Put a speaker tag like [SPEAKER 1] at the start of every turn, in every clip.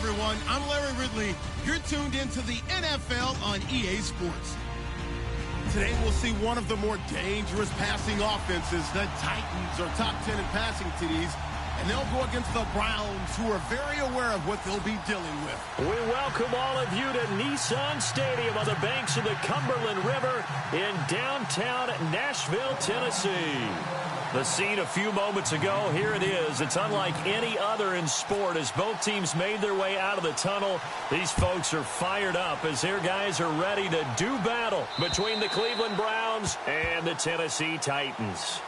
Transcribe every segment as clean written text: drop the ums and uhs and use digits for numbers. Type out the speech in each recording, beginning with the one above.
[SPEAKER 1] everyone. I'm Larry Ridley. You're tuned into the NFL on EA Sports. Today we'll see one of the more dangerous passing offenses. The Titans are top 10 in passing TDs, and they'll go against the Browns, who are very aware of what they'll be dealing with.
[SPEAKER 2] We welcome all of you to Nissan Stadium on the banks of the Cumberland River in downtown Nashville, Tennessee. The scene a few moments ago, here it is. It's unlike any other in sport as both teams made their way out of the tunnel. These folks are fired up as their guys are ready to do battle between the Cleveland Browns and the Tennessee Titans.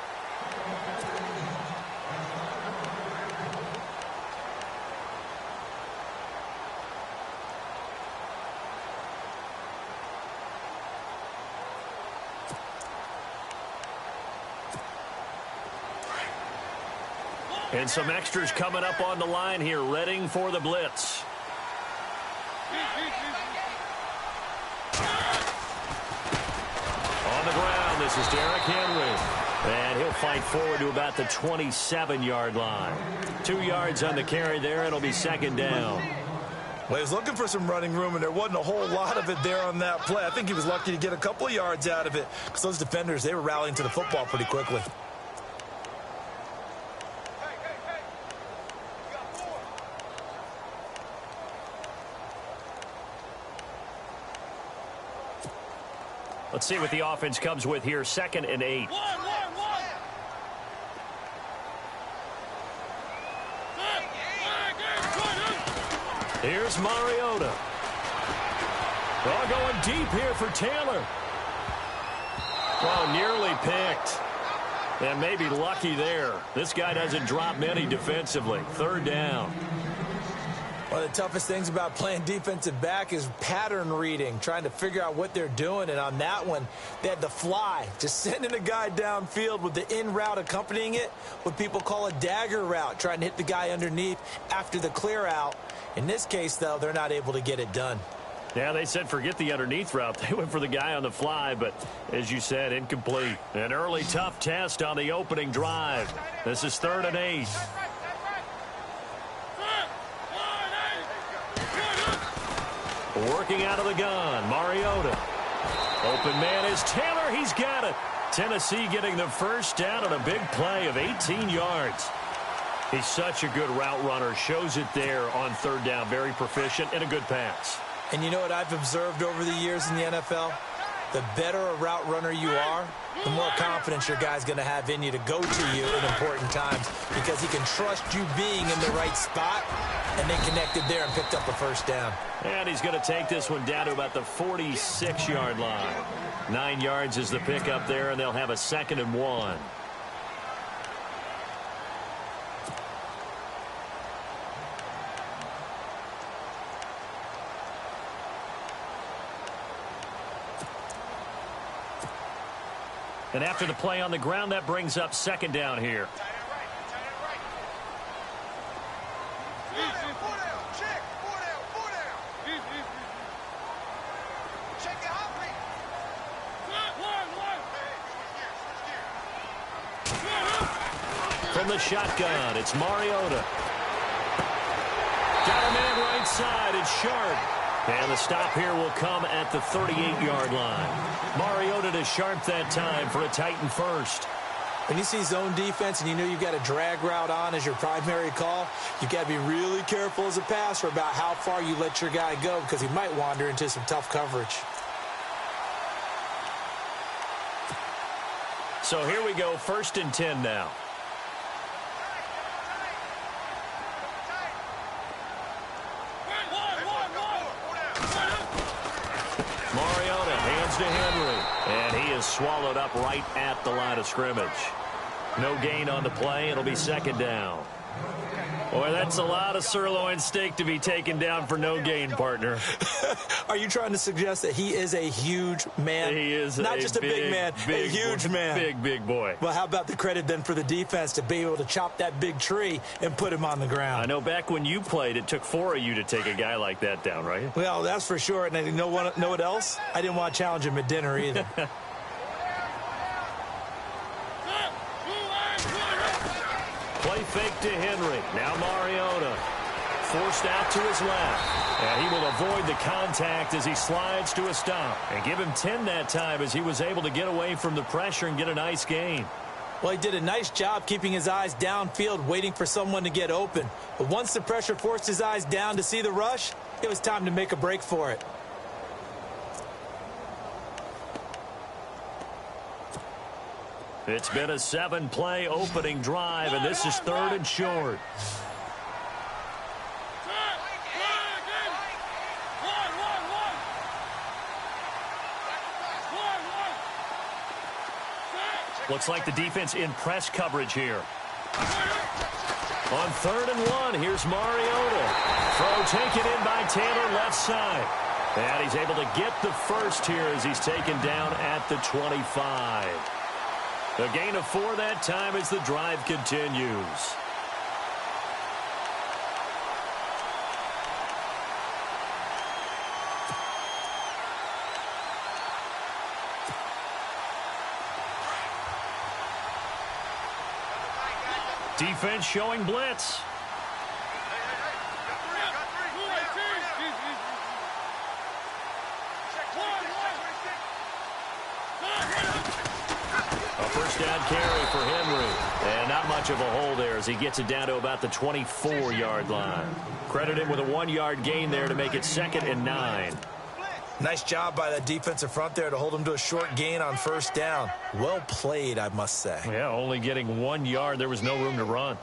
[SPEAKER 2] And some extras coming up on the line here, readying for the blitz. On the ground, this is Derrick Henry. And he'll fight forward to about the 27-yard line. 2 yards on the carry there. It'll be second down.
[SPEAKER 3] Well, he was looking for some running room, and there wasn't a whole lot of it there on that play. I think he was lucky to get a couple of yards out of it because those defenders, they were rallying to the football pretty quickly.
[SPEAKER 2] Let's see what the offense comes with here. 2nd and 8. Here's Mariota. Oh, going deep here for Taylor. Oh, nearly picked. And maybe lucky there. This guy doesn't drop many defensively. 3rd down.
[SPEAKER 3] One of the toughest things about playing defensive back is pattern reading, trying to figure out what they're doing. And on that one, they had the fly, just sending a guy downfield with the in route accompanying it, what people call a dagger route, trying to hit the guy underneath after the clear out. In this case, though, they're not able to get it done.
[SPEAKER 2] Yeah, they said forget the underneath route. They went for the guy on the fly, but as you said, incomplete. An early tough test on the opening drive. This is 3rd and 8. Working out of the gun, Mariota. Open man is Taylor. He's got it. Tennessee getting the first down on a big play of 18 yards. He's such a good route runner. Shows it there on 3rd down. Very proficient and a good pass.
[SPEAKER 3] And you know what I've observed over the years in the NFL? The better a route runner you are, the more confidence your guy's going to have in you to go to you in important times because he can trust you being in the right spot, and they connected there and picked up a first down.
[SPEAKER 2] And he's going to take this one down to about the 46-yard line. 9 yards is the pickup there, and they'll have a 2nd and 1. And after the play on the ground, that brings up 2nd down here. From the shotgun, it's Mariota. Got a man right side. It's Sharp. And the stop here will come at the 38-yard line. Mariota to Sharp that time for a Titan first.
[SPEAKER 3] When you see zone defense and you know you've got a drag route on as your primary call, you've got to be really careful as a passer about how far you let your guy go because he might wander into some tough coverage.
[SPEAKER 2] So here we go, 1st and 10 now. Mariota hands to Henry, and he is swallowed up right at the line of scrimmage. No gain on the play. It'll be 2nd down. Boy, that's a lot of sirloin steak to be taken down for no gain, partner.
[SPEAKER 3] Are you trying to suggest that he is a huge man?
[SPEAKER 2] He is
[SPEAKER 3] not just a big man, a huge man.
[SPEAKER 2] Big boy.
[SPEAKER 3] Well, how about the credit then for the defense to be able to chop that big tree and put him on the ground?
[SPEAKER 2] I know back when you played, it took 4 of you to take a guy like that down, right?
[SPEAKER 3] Well, that's for sure. And you know what else? I didn't want to challenge him at dinner either.
[SPEAKER 2] Play fake to Henry. Now Mariota. forced out to his left. And he will avoid the contact as he slides to a stop. And give him 10 that time as he was able to get away from the pressure and get a nice gain.
[SPEAKER 3] Well, he did a nice job keeping his eyes downfield, waiting for someone to get open. But once the pressure forced his eyes down to see the rush, it was time to make a break for it.
[SPEAKER 2] It's been a 7-play opening drive, and this is 3rd and short. Looks like the defense in press coverage here. On 3rd and 1, here's Mariota. Throw taken in by Taylor left side. And he's able to get the first here as he's taken down at the 25. A gain of 4 that time as the drive continues. Defense showing blitz. A first down carry for Henry. And not much of a hole there as he gets it down to about the 24-yard line. Credit him with a 1-yard gain there to make it 2nd and 9.
[SPEAKER 3] Nice job by that defensive front there to hold him to a short gain on first down. Well played, I must say.
[SPEAKER 2] Yeah, only getting 1 yard. There was no room to run.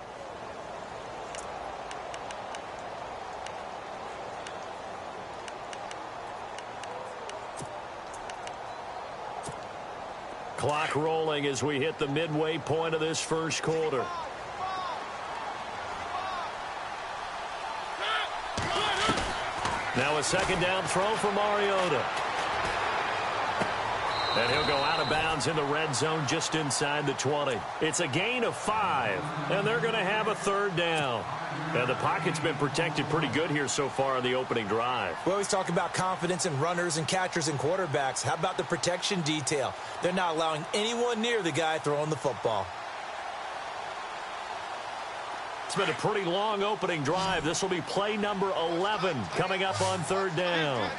[SPEAKER 2] Clock rolling as we hit the midway point of this first quarter. Now a 2nd down throw for Mariota. And he'll go out of bounds in the red zone just inside the 20. It's a gain of 5, and they're going to have a 3rd down. And the pocket's been protected pretty good here so far on the opening drive.
[SPEAKER 3] We always talk about confidence in runners and catchers and quarterbacks. How about the protection detail? They're not allowing anyone near the guy throwing the football.
[SPEAKER 2] It's been a pretty long opening drive. This will be play number 11 coming up on 3rd down.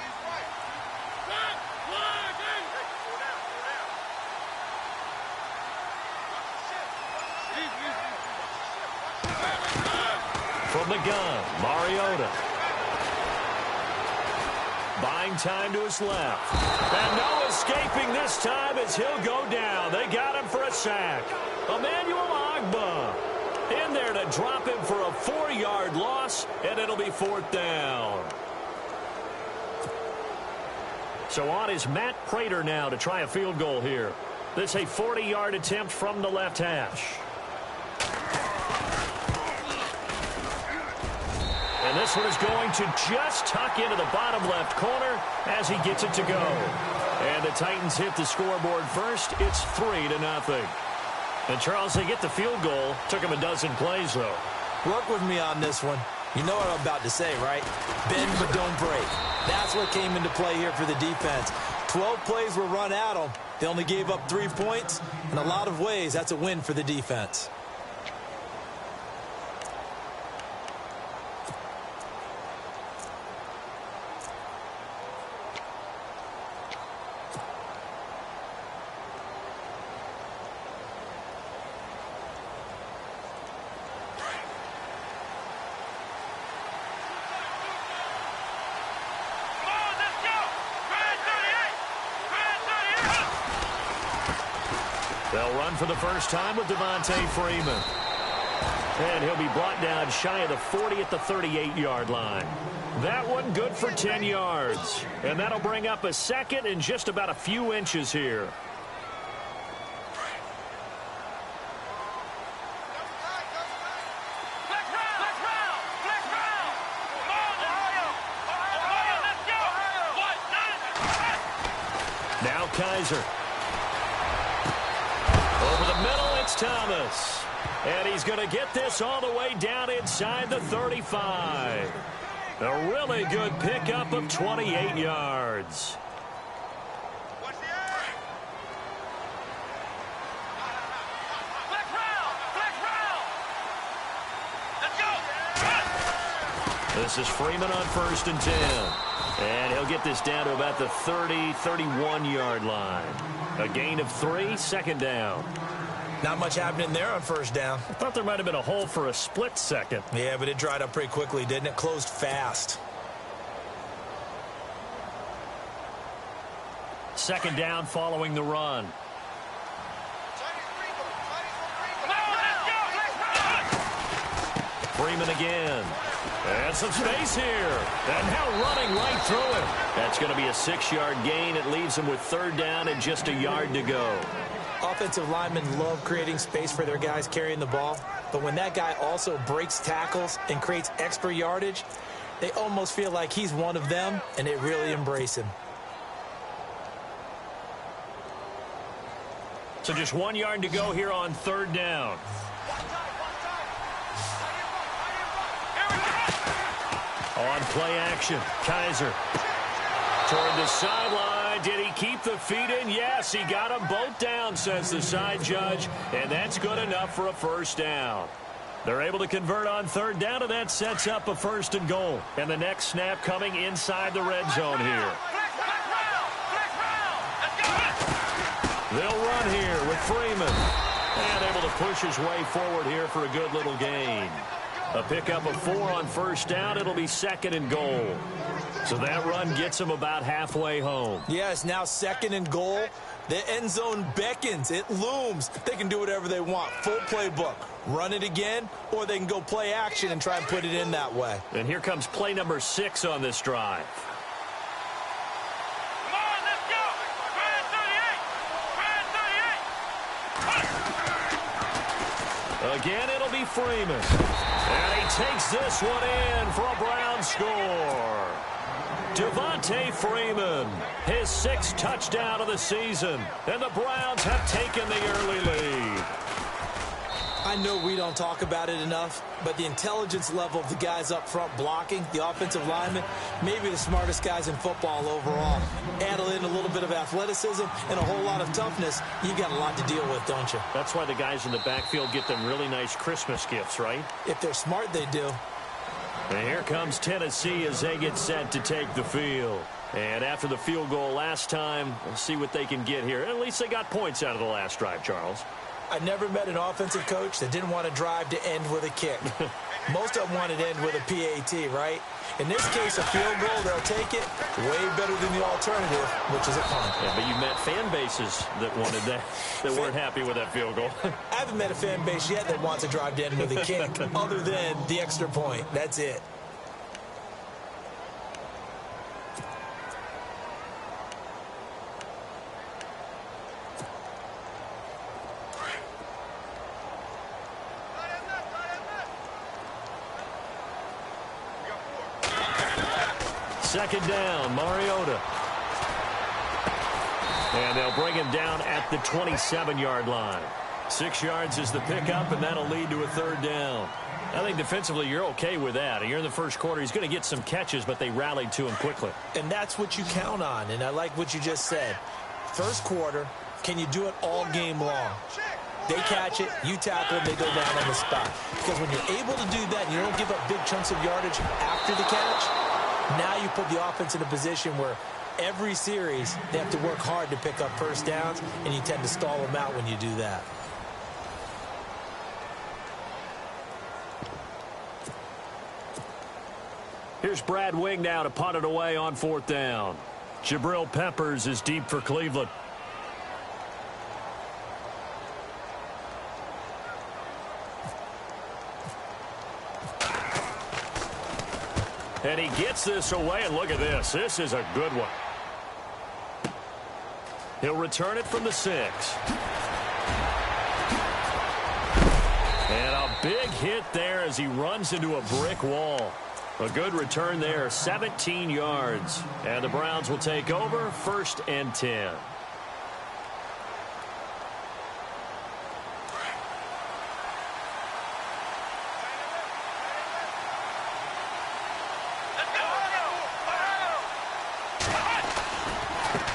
[SPEAKER 2] From the gun, Mariota. Buying time to his left. And no escaping this time as he'll go down. They got him for a sack. Emmanuel Ogbah in there to drop him for a 4-yard loss, and it'll be 4th down. So on is Matt Prater now to try a field goal here. This a 40-yard attempt from the left hash. And this one is going to just tuck into the bottom left corner as he gets it to go. And the Titans hit the scoreboard first. It's 3-0. And, Charles, they get the field goal. Took him a dozen plays, though.
[SPEAKER 3] Work with me on this one. You know what I'm about to say, right? Bend but don't break. That's what came into play here for the defense. 12 plays were run at them. They only gave up 3 points. In a lot of ways, that's a win for the defense.
[SPEAKER 2] They'll run for the first time with Devontae Freeman. And he'll be brought down shy of the 40 at the 38-yard line. That one good for 10 yards. And that'll bring up a 2nd and just about a few inches here. Now Kaiser. Over the middle, it's Thomas. And he's going to get this all the way down inside the 35. A really good pickup of 28 yards. This is Freeman on 1st and 10. And he'll get this down to about the 30, 31-yard line. A gain of 3, 2nd down.
[SPEAKER 3] Not much happening there on 1st down.
[SPEAKER 2] I thought there might have been a hole for a split second.
[SPEAKER 3] Yeah, but it dried up pretty quickly, didn't it? Closed fast.
[SPEAKER 2] 2nd down following the run. Freeman again. And some space here. And now running right through it. That's going to be a 6-yard gain. It leaves them with 3rd down and just a yard to go.
[SPEAKER 3] Offensive linemen love creating space for their guys carrying the ball. But when that guy also breaks tackles and creates extra yardage, they almost feel like he's one of them, and they really embrace him.
[SPEAKER 2] So just 1 yard to go here on 3rd down. On play action, Kaiser. Toward the sideline. Did he keep the feet in? Yes, he got them both down, says the side judge. And that's good enough for a 1st down. They're able to convert on 3rd down, and that sets up a 1st and goal. And the next snap coming inside the red zone here. They'll run here with Freeman. And able to push his way forward here for a good little gain. A pickup of 4 on 1st down. It'll be 2nd and goal. So that run gets him about halfway home.
[SPEAKER 3] Yeah, it's now 2nd and goal. The end zone beckons. It looms. They can do whatever they want. Full playbook. Run it again, or they can go play action and try and put it in that way.
[SPEAKER 2] And here comes play number 6 on this drive. Again, it'll be Freeman. And he takes this one in for a Brown score. Devontae Freeman, his 6th touchdown of the season. And the Browns have taken the early lead.
[SPEAKER 3] I know we don't talk about it enough, but the intelligence level of the guys up front blocking, the offensive linemen, maybe the smartest guys in football overall. Add in a little bit of athleticism and a whole lot of toughness, you got a lot to deal with, don't you?
[SPEAKER 2] That's why the guys in the backfield get them really nice Christmas gifts, right?
[SPEAKER 3] If they're smart, they do.
[SPEAKER 2] And here comes Tennessee as they get set to take the field. And after the field goal last time, we'll see what they can get here. At least they got points out of the last drive, Charles.
[SPEAKER 3] I never met an offensive coach that didn't want to drive to end with a kick. Most of them wanted to end with a PAT, right? In this case, a field goal, they'll take it way better than the alternative, which is a punt.
[SPEAKER 2] Yeah, but you've met fan bases that wanted that, that weren't happy with that field goal.
[SPEAKER 3] I haven't met a fan base yet that wants to drive to end with a kick, other than the extra point. That's it.
[SPEAKER 2] Second down, Mariota. And they'll bring him down at the 27-yard line. 6 yards is the pickup, and that'll lead to a 3rd down. I think defensively you're okay with that. You're in the first quarter. He's going to get some catches, but they rallied to him quickly.
[SPEAKER 3] And that's what you count on, and I like what you just said. First quarter, can you do it all game long? They catch it, you tackle them, they go down on the spot. Because when you're able to do that and you don't give up big chunks of yardage after the catch, now you put the offense in a position where every series they have to work hard to pick up 1st downs, and you tend to stall them out when you do that.
[SPEAKER 2] Here's Brad Wing now to punt it away on 4th down. Jabril Peppers is deep for Cleveland. And he gets this away, and look at this. This is a good one. He'll return it from the 6. And a big hit there as he runs into a brick wall. A good return there, 17 yards. And the Browns will take over, 1st and 10.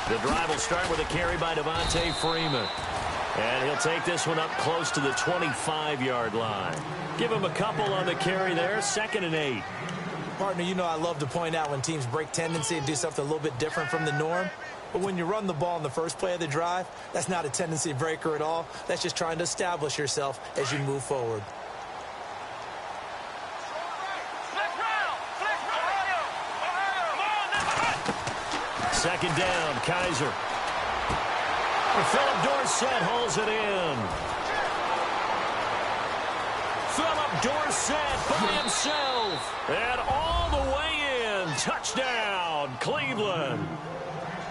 [SPEAKER 2] The drive will start with a carry by Devontae Freeman. And he'll take this one up close to the 25-yard line. Give him a couple on the carry there, 2nd and 8.
[SPEAKER 3] Partner, you know I love to point out when teams break tendency and do something a little bit different from the norm. But when you run the ball in the first play of the drive, that's not a tendency breaker at all. That's just trying to establish yourself as you move forward.
[SPEAKER 2] Second down, Kaiser. Philip Dorsett holds it in. Philip Dorsett by himself. And all the way in. Touchdown, Cleveland.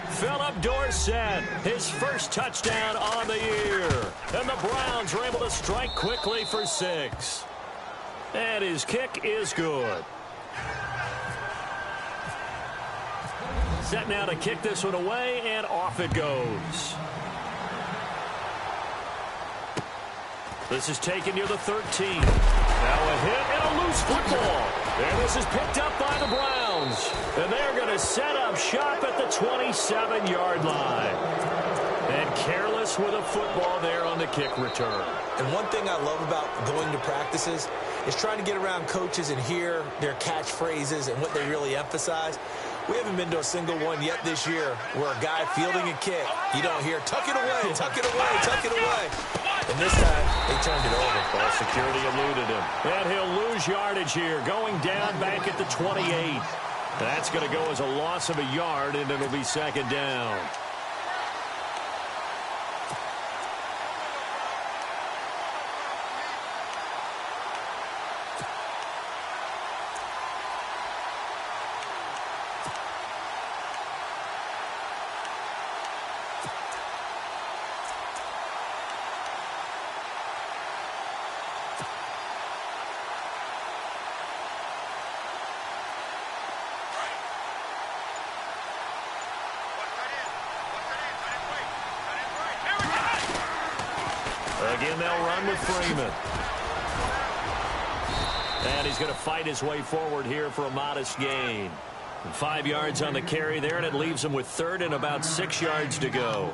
[SPEAKER 2] Philip Dorsett, his first touchdown on the year. And the Browns are able to strike quickly for 6. And his kick is good. Set now to kick this one away, and off it goes. This is taken near the 13. Now a hit and a loose football. And this is picked up by the Browns. And they're going to set up shop at the 27-yard line. And careless with a football there on the kick return.
[SPEAKER 3] And one thing I love about going to practices is trying to get around coaches and hear their catchphrases and what they really emphasize. We haven't been to a single one yet this year where a guy fielding a kick, you don't hear, tuck it away, tuck it away, tuck it away. And this time, they turned it over.
[SPEAKER 2] Ball security eluded him. And he'll lose yardage here, going down back at the 28. That's going to go as a loss of a yard, and it'll be second down. Again, they'll run with Freeman. And he's going to fight his way forward here for a modest gain. 5 yards on the carry there, and it leaves him with third and about 6 yards to go.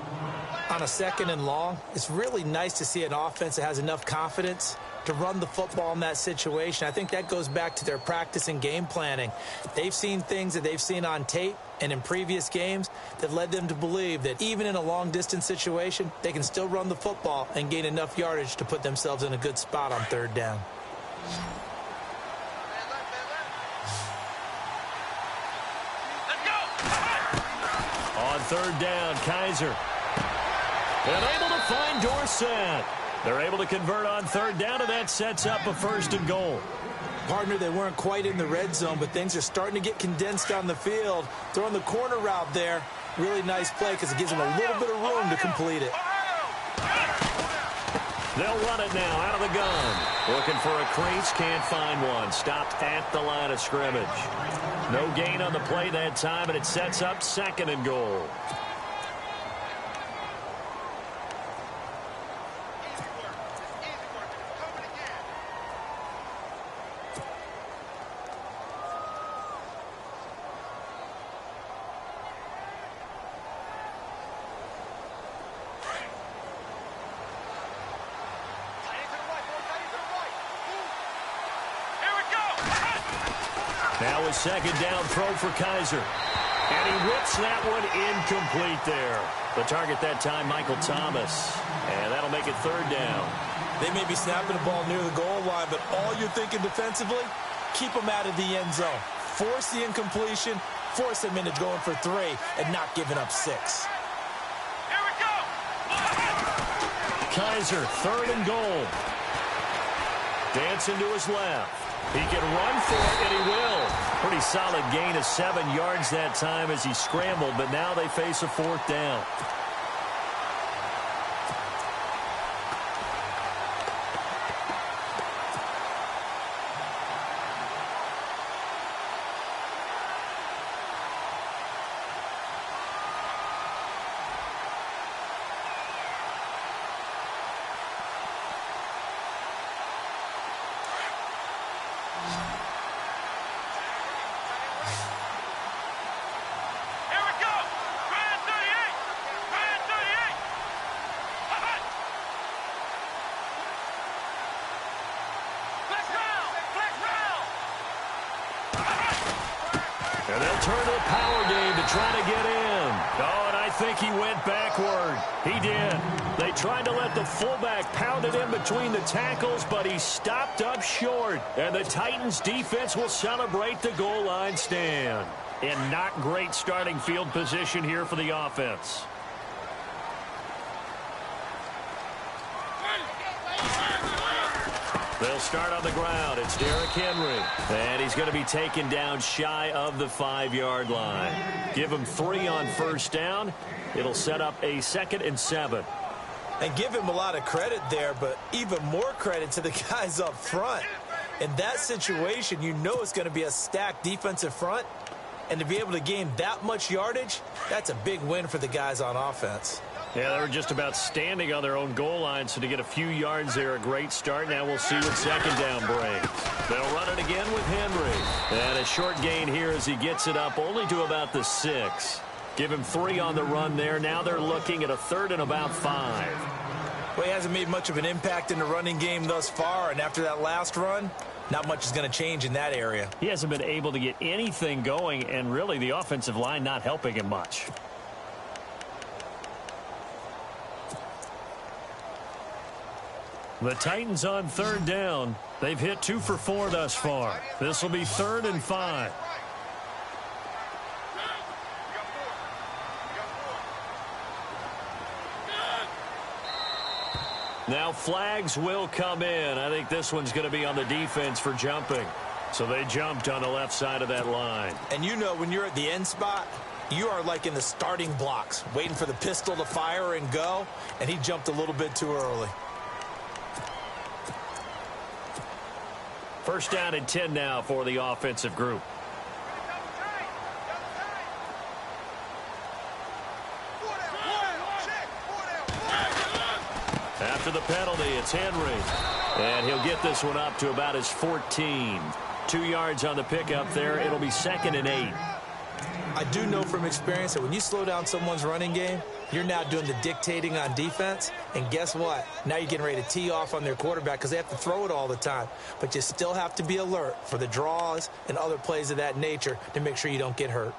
[SPEAKER 3] On a second and long, it's really nice to see an offense that has enough confidence to run the football in that situation. I think that goes back to their practice and game planning. They've seen things that they've seen on tape and in previous games that led them to believe that even in a long-distance situation, they can still run the football and gain enough yardage to put themselves in a good spot on third down.
[SPEAKER 2] On third down, Kaiser. And able to find Dorsett. They're able to convert on third down, and that sets up a first and goal.
[SPEAKER 3] Partner, they weren't quite in the red zone, but things are starting to get condensed on the field. Throwing the corner route there. Really nice play because it gives them a little bit of room to complete it.
[SPEAKER 2] They'll run it now out of the gun. Looking for a crease, can't find one. Stopped at the line of scrimmage. No gain on the play that time, and it sets up second and goal. Now a second down throw for Kaiser. And he whips that one incomplete there. The target that time, Michael Thomas. And that'll make it third down.
[SPEAKER 3] They may be snapping the ball near the goal line, but all you're thinking defensively, keep them out of the end zone. Force the incompletion, force them into going for 3, and not giving up 6.
[SPEAKER 2] Here we go! Kaiser, third and goal. Dancing to his left. He can run for it, and he will. Pretty solid gain of 7 yards that time as he scrambled, but now they face a fourth down. turn to the power game to try to get in. Oh, and I think he went backward. He did. They tried to let the fullback pound it in between the tackles, but he stopped up short. And the Titans defense will celebrate the goal line stand. And not great starting field position here for the offense. They'll start on the ground. It's Derrick Henry. And he's going to be taken down shy of the 5-yard line. Give him 3 on first down. It'll set up a 2nd and 7.
[SPEAKER 3] And give him a lot of credit there, but even more credit to the guys up front. In that situation, you know it's going to be a stacked defensive front. And to be able to gain that much yardage, that's a big win for the guys on offense.
[SPEAKER 2] Yeah, they were just about standing on their own goal line, so to get a few yards there, a great start. Now we'll see what 2nd down brings. They'll run it again with Henry. And a short gain here as he gets it up only to about the 6. Give him 3 on the run there. Now they're looking at a 3rd and about 5.
[SPEAKER 3] Well, he hasn't made much of an impact in the running game thus far, and after that last run, not much is going to change in that area.
[SPEAKER 2] He hasn't been able to get anything going, and really the offensive line not helping him much. The Titans on 3rd down. They've hit 2 for 4 thus far. This will be 3rd and 5. Now flags will come in. I think this one's going to be on the defense for jumping. So they jumped on the left side of that line.
[SPEAKER 3] And you know when you're at the end spot, you are like in the starting blocks, waiting for the pistol to fire and go, and he jumped a little bit too early.
[SPEAKER 2] 1st down and 10 now for the offensive group. After the penalty, it's Henry. And he'll get this one up to about his 14. 2 yards on the pickup there. It'll be 2nd and 8.
[SPEAKER 3] I do know from experience that when you slow down someone's running game, you're now doing the dictating on defense. And guess what? Now you're getting ready to tee off on their quarterback because they have to throw it all the time. But you still have to be alert for the draws and other plays of that nature to make sure you don't get hurt.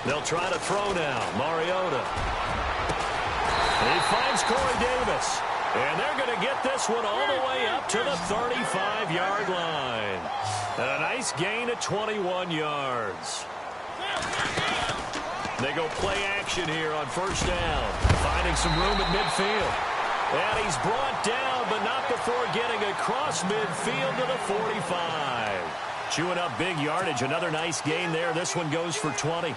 [SPEAKER 2] They'll try to throw now. Mariota. He finds Corey Davis. And they're going to get this one all the way up to the 35-yard line. And a nice gain of 21 yards. They go play action here on 1st down. Finding some room at midfield. And he's brought down, but not before getting across midfield to the 45. Chewing up big yardage. Another nice gain there. This one goes for 20.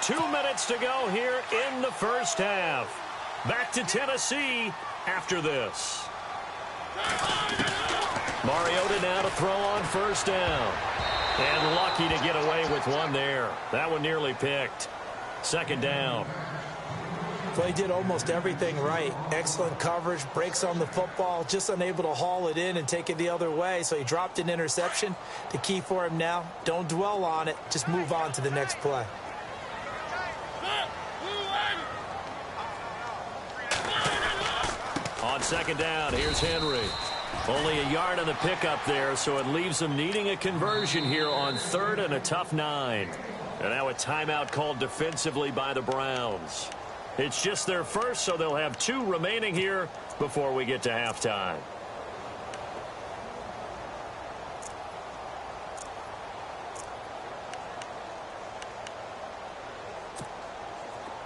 [SPEAKER 2] Two minutes to go here in the 1st half. Back to Tennessee after this. Mariota now to throw on 1st down. And lucky to get away with one there. That one nearly picked. 2nd down.
[SPEAKER 3] Well, he did almost everything right. Excellent coverage, breaks on the football, just unable to haul it in and take it the other way. So he dropped an interception. The key for him now, don't dwell on it. Just move on to the next play.
[SPEAKER 2] On 2nd down, here's Henry. Only a yard on the pickup there, so it leaves them needing a conversion here on 3rd and a tough 9. And now a timeout called defensively by the Browns. It's just their first, so they'll have 2 remaining here before we get to halftime.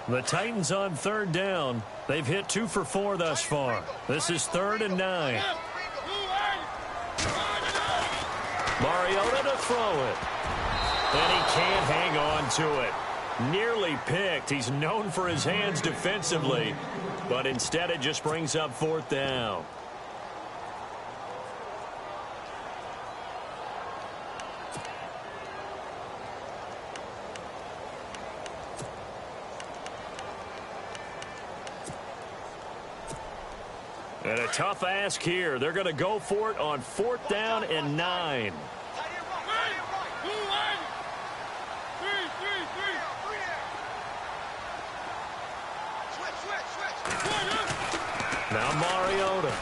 [SPEAKER 2] The Titans on 3rd down. They've hit 2 for 4 thus far. This is 3rd and 9. Mariota to throw it. And he can't hang on to it. Nearly picked. He's known for his hands defensively, but instead it just brings up 4th down. And a tough ask here. They're going to go for it on 4th down and 9. Now Mariota.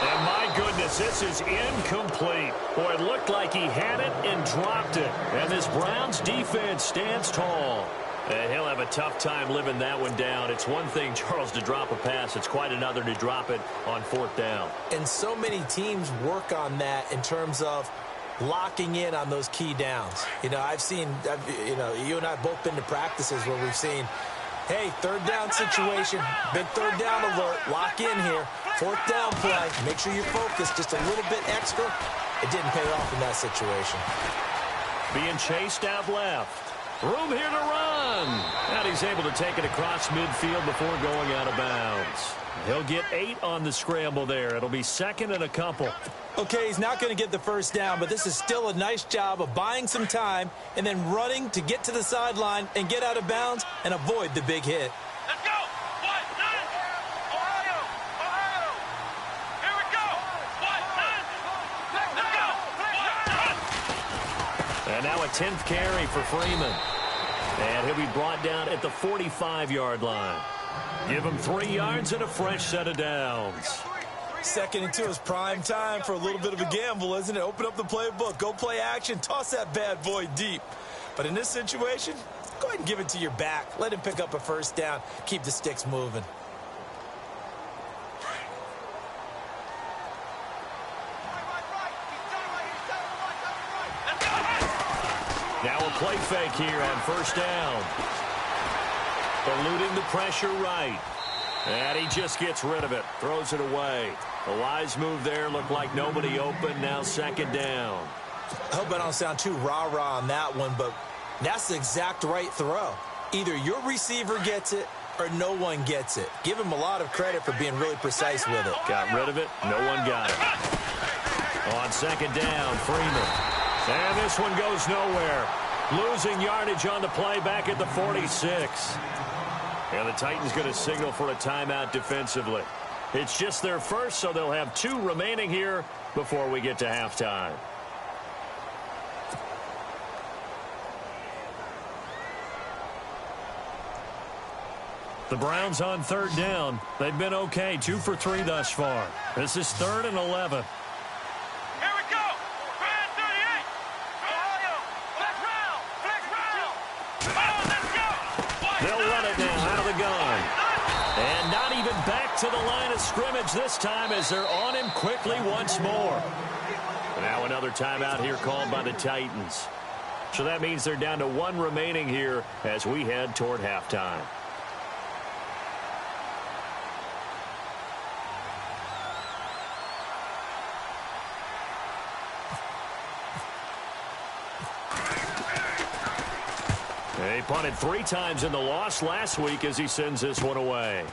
[SPEAKER 2] And my goodness, this is incomplete. Boy, it looked like he had it and dropped it. And this Browns defense stands tall. And he'll have a tough time living that one down. It's one thing, Charles, to drop a pass. It's quite another to drop it on 4th down.
[SPEAKER 3] And so many teams work on that in terms of locking in on those key downs. You know, you and I have both been to practices where we've seen, hey, 3rd down situation, big 3rd down alert, lock in here, 4th down play, make sure you're focused just a little bit extra. It didn't pay off in that situation.
[SPEAKER 2] Being chased out left. Room here to run. And he's able to take it across midfield before going out of bounds. He'll get 8 on the scramble there. It'll be 2nd and a couple.
[SPEAKER 3] Okay, he's not going to get the 1st down, but this is still a nice job of buying some time and then running to get to the sideline and get out of bounds and avoid the big hit.
[SPEAKER 4] Let's go. 1-9. Ohio. Ohio. Here we go. 1-9. Let's go.
[SPEAKER 2] And now a 10th carry for Freeman. And he'll be brought down at the 45-yard line. Give him 3 yards and a fresh set of downs.
[SPEAKER 3] 2nd and 2 is prime time for a little bit of a gamble, isn't it? Open up the playbook, go play action, toss that bad boy deep. But in this situation, go ahead and give it to your back. Let him pick up a 1st down, keep the sticks moving.
[SPEAKER 2] Now a play fake here on 1st down. Eluding the pressure right. And he just gets rid of it. Throws it away. A wise move there. Looked like nobody open. Now 2nd down.
[SPEAKER 3] I hope I don't sound too rah-rah on that one, but that's the exact right throw. Either your receiver gets it or no one gets it. Give him a lot of credit for being really precise with it.
[SPEAKER 2] Got rid of it. No one got it. On 2nd down, Freeman. And this one goes nowhere. Losing yardage on the play back at the 46. And the Titans going to signal for a timeout defensively. It's just their first, so they'll have 2 remaining here before we get to halftime. The Browns on 3rd down. They've been okay, 2 for 3 thus far. This is 3rd and 11.
[SPEAKER 4] Here we go. Brand 38. Ohio. Flex round. Flex round. Oh, let's go.
[SPEAKER 2] They'll run it now out of the gun. And not even back to the line of scrimmage this time as they're on him quickly once more. Now another timeout here called by the Titans. So that means they're down to 1 remaining here as we head toward halftime. He punted 3 times in the loss last week as he sends this one away.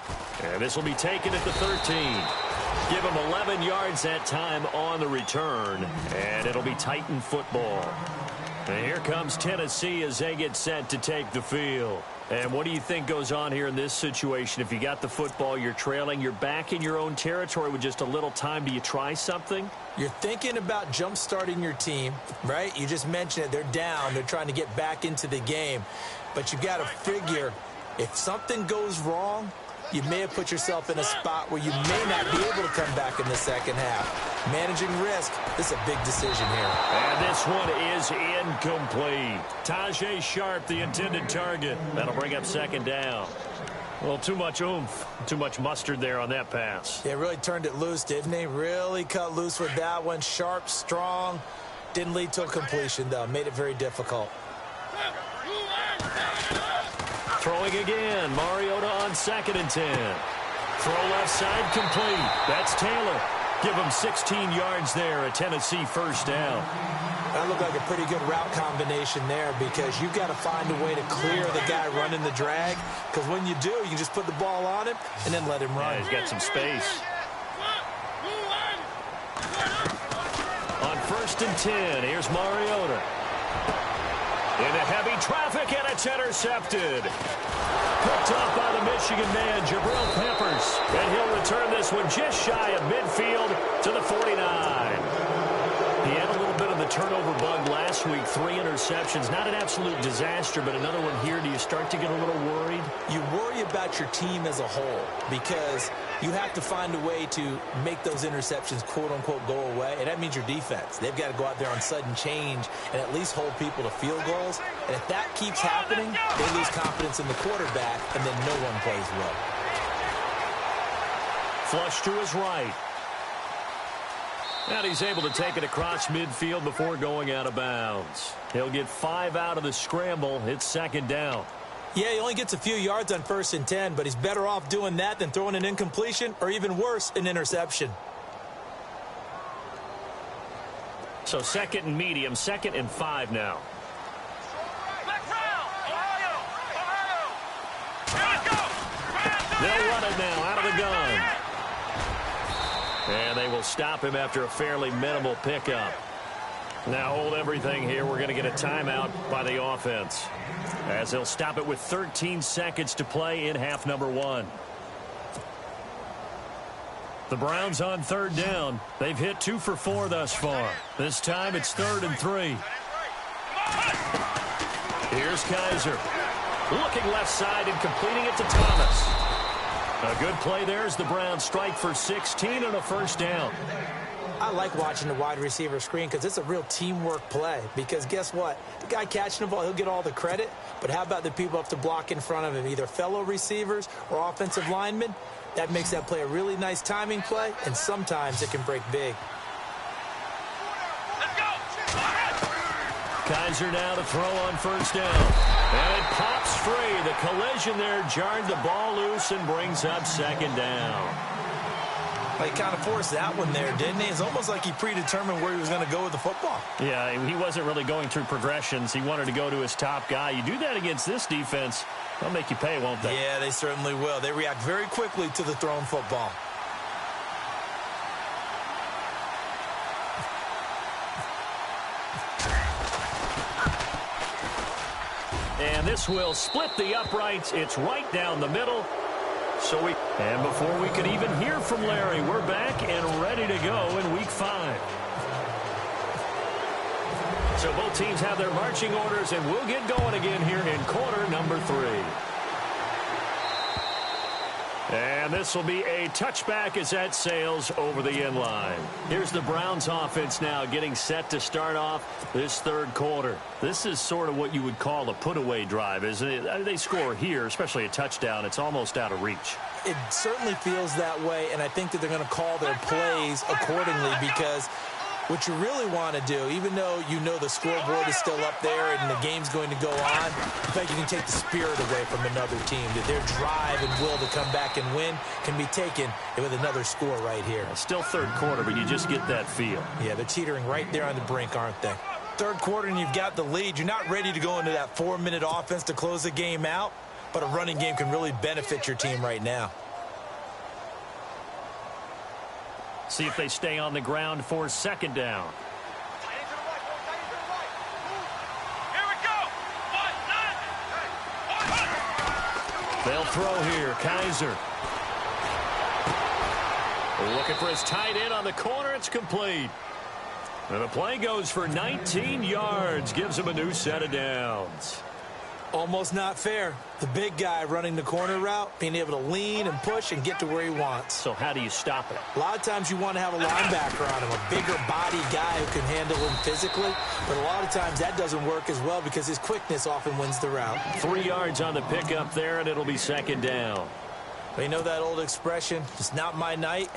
[SPEAKER 2] And this will be taken at the 13. Give him 11 yards that time on the return. And it'll be Titan football. And here comes Tennessee as they get set to take the field. And what do you think goes on here in this situation? If you got the football, you're trailing, you're back in your own territory with just a little time. Do you try something?
[SPEAKER 3] You're thinking about jump-starting your team, right? You just mentioned it. They're down. They're trying to get back into the game. But you got to figure if something goes wrong, you may have put yourself in a spot where you may not be able to come back in the second half. Managing risk, this is a big decision here.
[SPEAKER 2] And this one is incomplete. Tajay Sharp, the intended target. That'll bring up 2nd down. Well, too much oomph, too much mustard there on that pass.
[SPEAKER 3] Yeah, really turned it loose, didn't he? Really cut loose with that one. Sharp, strong. Didn't lead to a completion, though. Made it very difficult.
[SPEAKER 2] Throwing again. Mariota on 2nd and 10. Throw left side complete. That's Taylor. Give him 16 yards there, a Tennessee 1st down.
[SPEAKER 3] That looked like a pretty good route combination there because you've got to find a way to clear the guy running the drag, because when you do, you can just put the ball on him and then let him run.
[SPEAKER 2] Yeah, he's got some space. On 1st and 10, here's Mariota. Into heavy traffic, and it's intercepted. Picked off by the Michigan man, Jabril Peppers. And he'll return this one just shy of midfield to the 49. He had a little bit of of the turnover bug last week, 3 interceptions. Not an absolute disaster, but another one here. Do you start to get a little worried?
[SPEAKER 3] You worry about your team as a whole because you have to find a way to make those interceptions, quote-unquote, go away, and that means your defense. They've got to go out there on sudden change and at least hold people to field goals, and if that keeps happening, they lose confidence in the quarterback, and then no one plays well.
[SPEAKER 2] Flush to his right. And he's able to take it across midfield before going out of bounds. He'll get 5 out of the scramble. It's second down.
[SPEAKER 3] Yeah, he only gets a few yards on 1st and 10, but he's better off doing that than throwing an incompletion or even worse, an interception.
[SPEAKER 2] So 2nd and medium, 2nd and 5 now. They'll run it now out of the gun. And they will stop him after a fairly minimal pickup. Now hold everything here. We're going to get a timeout by the offense, as they'll stop it with 13 seconds to play in half number 1. The Browns on 3rd down. They've hit 2 for 4 thus far. This time it's 3rd and 3. Here's Kaiser. Looking left side and completing it to Thomas. A good play there as the Browns strike for 16 and a 1st down.
[SPEAKER 3] I like watching the wide receiver screen because it's a real teamwork play. Because guess what? The guy catching the ball, he'll get all the credit. But how about the people up to block in front of him, either fellow receivers or offensive linemen? That makes that play a really nice timing play, and sometimes it can break big.
[SPEAKER 2] Kaiser now to throw on 1st down. And it pops free. The collision there jarred the ball loose and brings up 2nd down.
[SPEAKER 3] He kind of forced that one there, didn't he? It's almost like he predetermined where he was going to go with the football.
[SPEAKER 2] Yeah, he wasn't really going through progressions. He wanted to go to his top guy. You do that against this defense, they'll make you pay, won't they?
[SPEAKER 3] Yeah, they certainly will. They react very quickly to the thrown football.
[SPEAKER 2] And this will split the uprights. It's right down the middle. And before we could even hear from Larry, we're back and ready to go in week 5. So both teams have their marching orders, and we'll get going again here in quarter number 3. And this will be a touchback as that sails over the end line. Here's the Browns offense now getting set to start off this 3rd quarter. This is sort of what you would call a put-away drive, isn't it? They score here, especially a touchdown. It's almost out of reach.
[SPEAKER 3] It certainly feels that way, and I think that they're going to call their plays accordingly because what you really want to do, even though you know the scoreboard is still up there and the game's going to go on, in fact, you can take the spirit away from another team. That their drive and will to come back and win can be taken with another score right here.
[SPEAKER 2] Still 3rd quarter, but you just get that feel.
[SPEAKER 3] Yeah, they're teetering right there on the brink, aren't they? 3rd quarter and you've got the lead. You're not ready to go into that 4-minute offense to close the game out, but a running game can really benefit your team right now.
[SPEAKER 2] See if they stay on the ground for 2nd down.
[SPEAKER 4] Here we go.
[SPEAKER 2] They'll throw here. Kaiser. Looking for his tight end on the corner. It's complete. And the play goes for 19 yards. Gives him a new set of downs.
[SPEAKER 3] Almost not fair. The big guy running the corner route, being able to lean and push and get to where he wants.
[SPEAKER 2] So how do you stop it?
[SPEAKER 3] A lot of times you want to have a linebacker on him, a bigger body guy who can handle him physically. But a lot of times that doesn't work as well because his quickness often wins the route.
[SPEAKER 2] 3 yards on the pickup there, and it'll be 2nd down.
[SPEAKER 3] But you know that old expression, it's not my night?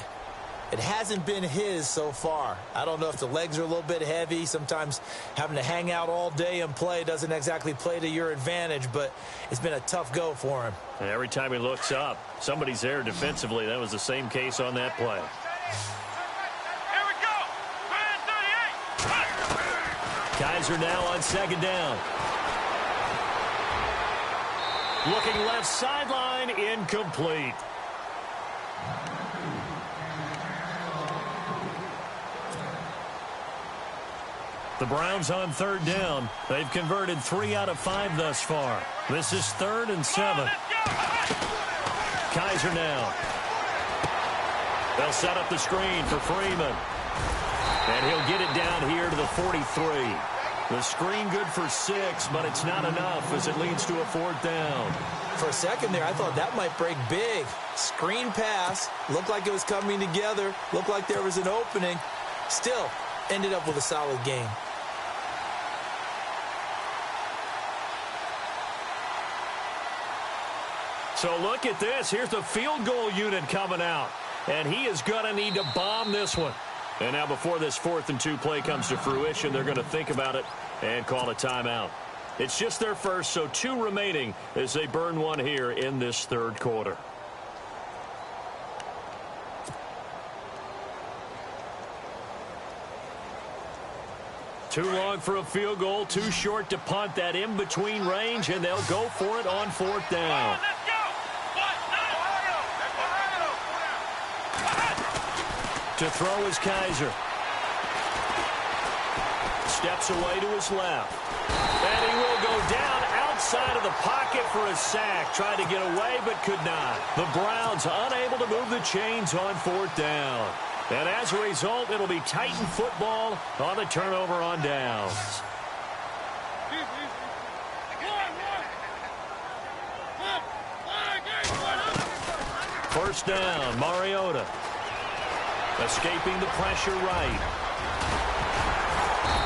[SPEAKER 3] It hasn't been his so far. I don't know if the legs are a little bit heavy. Sometimes having to hang out all day and play doesn't exactly play to your advantage, but it's been a tough go for him.
[SPEAKER 2] And every time he looks up, somebody's there defensively. That was the same case on that play.
[SPEAKER 4] Here we go. Man 38.
[SPEAKER 2] Kaiser now on 2nd down. Looking left sideline, incomplete. The Browns on 3rd down. They've converted 3 out of 5 thus far. This is 3rd and 7. Kaiser now. They'll set up the screen for Freeman. And he'll get it down here to the 43. The screen good for 6, but it's not enough as it leads to a 4th down.
[SPEAKER 3] For a second there, I thought that might break big. Screen pass. Looked like it was coming together. Looked like there was an opening. Still, ended up with a solid game.
[SPEAKER 2] So look at this. Here's the field goal unit coming out. And he is going to need to bomb this one. And now before this 4th and 2 play comes to fruition, they're going to think about it and call a timeout. It's just their first, so 2 remaining as they burn one here in this 3rd quarter. Too long for a field goal, too short to punt that in-between range, and they'll go for it on 4th down. To throw is Kaiser. Steps away to his left. And he will go down outside of the pocket for a sack. Tried to get away but could not. The Browns unable to move the chains on 4th down. And as a result, it'll be Titan football on the turnover on downs. First down, Mariota. Escaping the pressure right.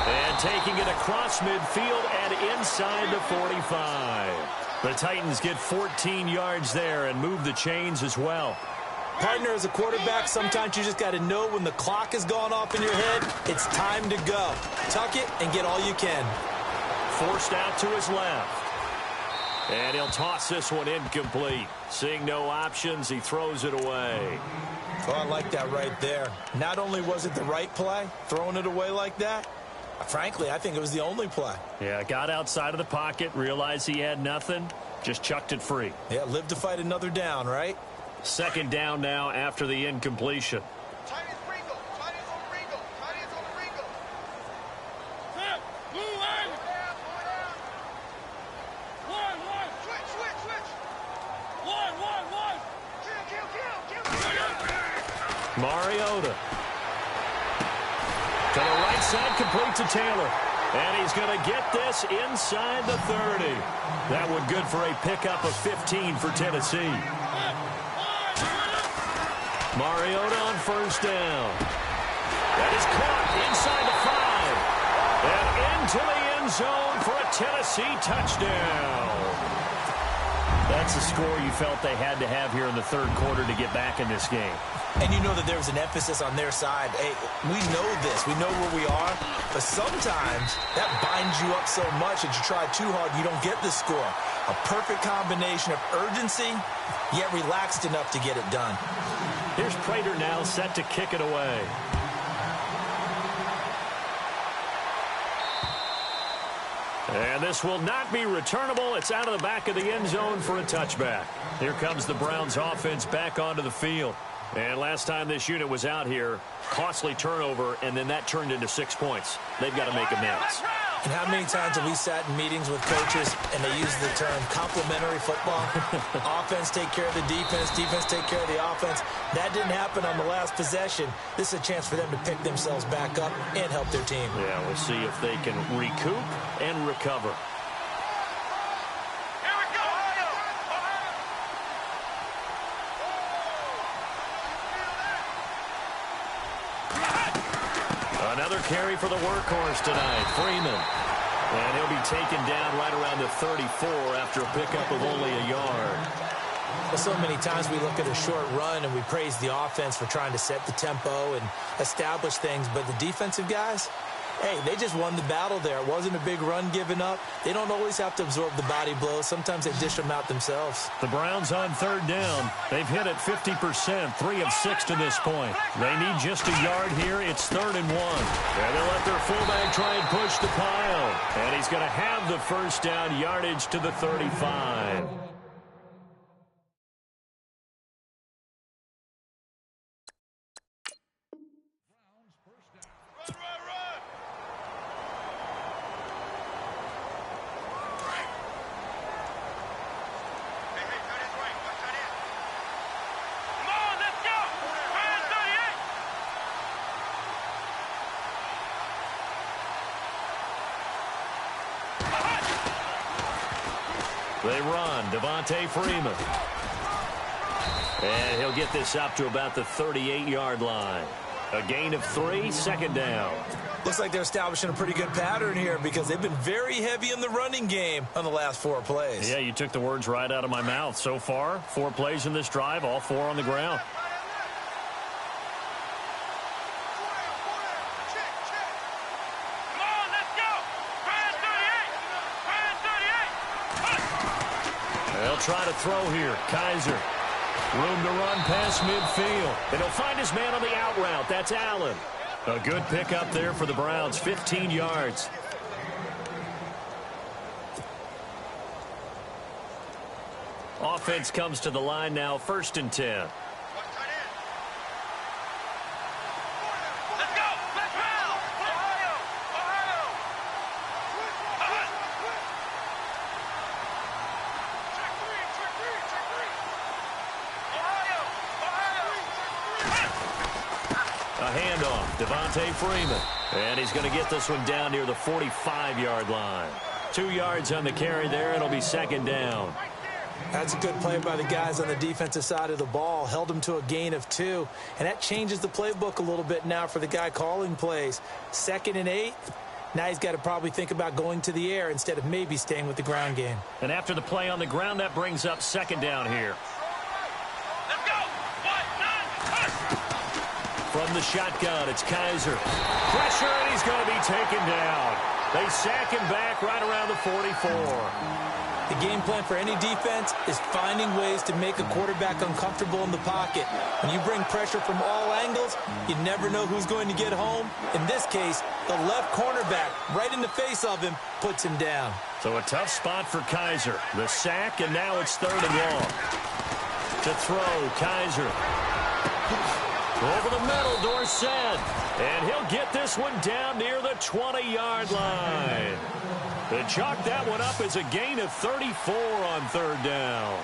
[SPEAKER 2] And taking it across midfield and inside the 45. The Titans get 14 yards there and move the chains as well.
[SPEAKER 3] Partner, as a quarterback, sometimes you just got to know when the clock has gone off in your head, it's time to go. Tuck it and get all you can.
[SPEAKER 2] Forced out to his left. And he'll toss this one incomplete. Seeing no options, he throws it away.
[SPEAKER 3] Oh, I like that right there. Not only was it the right play, throwing it away like that, frankly, I think it was the only play.
[SPEAKER 2] Yeah, got outside of the pocket, realized he had nothing, just chucked it free.
[SPEAKER 3] Yeah, live to fight another down, right?
[SPEAKER 2] 2nd down now after the incompletion. Mariota. To the right side, complete to Taylor. And he's going to get this inside the 30. That one good for a pickup of 15 for Tennessee. Mariota on 1st down. That is caught inside the 5. And into the end zone for a Tennessee touchdown. That's a score you felt they had to have here in the 3rd quarter to get back in this game.
[SPEAKER 3] And you know that there was an emphasis on their side. Hey, we know this. We know where we are. But sometimes that binds you up so much that you try too hard, you don't get the score. A perfect combination of urgency, yet relaxed enough to get it done.
[SPEAKER 2] Here's Prater now set to kick it away. And this will not be returnable. It's out of the back of the end zone for a touchback. Here comes the Browns offense back onto the field. And last time this unit was out here, costly turnover, and then that turned into 6 points. They've got to make amends.
[SPEAKER 3] And how many times have we sat in meetings with coaches and they use the term complementary football? Offense take care of the defense, defense take care of the offense. That didn't happen on the last possession. This is a chance for them to pick themselves back up and help their team.
[SPEAKER 2] Yeah, we'll see if they can recoup and recover. Another carry for the workhorse tonight, Freeman. And he'll be taken down right around the 34 after a pickup of only a yard.
[SPEAKER 3] Well, so many times we look at a short run and we praise the offense for trying to set the tempo and establish things. But the defensive guys, hey, they just won the battle there. It wasn't a big run given up. They don't always have to absorb the body blows. Sometimes they dish them out themselves.
[SPEAKER 2] The Browns on 3rd down. They've hit it 50%, 3 of 6 to this point. They need just a yard here. It's 3rd and 1. And they'll let their fullback try and push the pile. And he's going to have the 1st down yardage to the 35. They run. Devontae Freeman. And he'll get this up to about the 38-yard line. A gain of 3, second down.
[SPEAKER 3] Looks like they're establishing a pretty good pattern here because they've been very heavy in the running game on the last 4 plays.
[SPEAKER 2] Yeah, you took the words right out of my mouth. So far, 4 plays in this drive, all 4 on the ground.
[SPEAKER 4] Come on, let's go. Brand 38.
[SPEAKER 2] They'll try to throw here. Kaiser. Room to run past midfield. And he'll find his man on the out route. That's Allen. A good pickup there for the Browns. 15 yards. Offense comes to the line now. 1st and 10.
[SPEAKER 4] Let's go. Let's round. Ohio. Ohio. Check 3. Ohio.
[SPEAKER 2] A handoff. Devontae Freeman. And he's going to get this one down near the 45-yard line. 2 yards on the carry there. It'll be second down.
[SPEAKER 3] That's a good play by the guys on the defensive side of the ball. Held them to a gain of 2. And that changes the playbook a little bit now for the guy calling plays. 2nd and 8. Now he's got to probably think about going to the air instead of maybe staying with the ground game.
[SPEAKER 2] And after the play on the ground, that brings up second down here.
[SPEAKER 4] Let's go. 1, 9,
[SPEAKER 2] From the shotgun, it's Kaiser. Pressure, and he's going to be taken down. They sack him back right around the 44.
[SPEAKER 3] The game plan for any defense is finding ways to make a quarterback uncomfortable in the pocket. When you bring pressure from all angles, you never know who's going to get home. In this case, the left cornerback, right in the face of him, puts him down.
[SPEAKER 2] So a tough spot for Kaiser. The sack, and now it's 3rd and long. To throw, Kaiser. Over the middle, Dorsett. And he'll get this one down near the 20-yard line. They chalk that one up as a gain of 34 on 3rd down.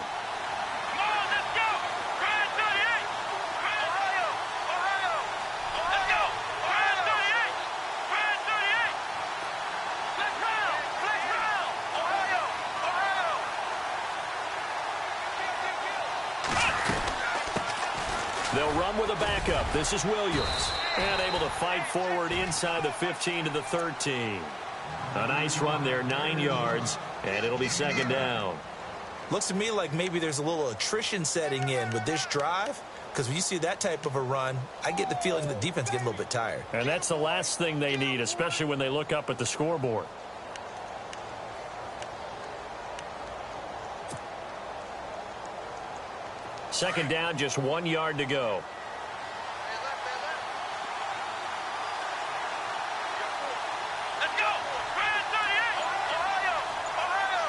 [SPEAKER 4] Come on, let's go. Brand 38. Ohio. Let's go. Brand 38. Brand 38. Let's round. Ohio.
[SPEAKER 2] They'll run with a backup. This is Williams. And able to fight forward inside the 15 to the 13. A nice run there, 9 yards, and it'll be second down.
[SPEAKER 3] Looks to me like maybe there's a little attrition setting in with this drive, because when you see that type of a run, I get the feeling the defense gets a little bit tired.
[SPEAKER 2] And that's the last thing they need, especially when they look up at the scoreboard. Second down, just 1 yard to go.
[SPEAKER 4] Let's go. Brand 38. Ohio.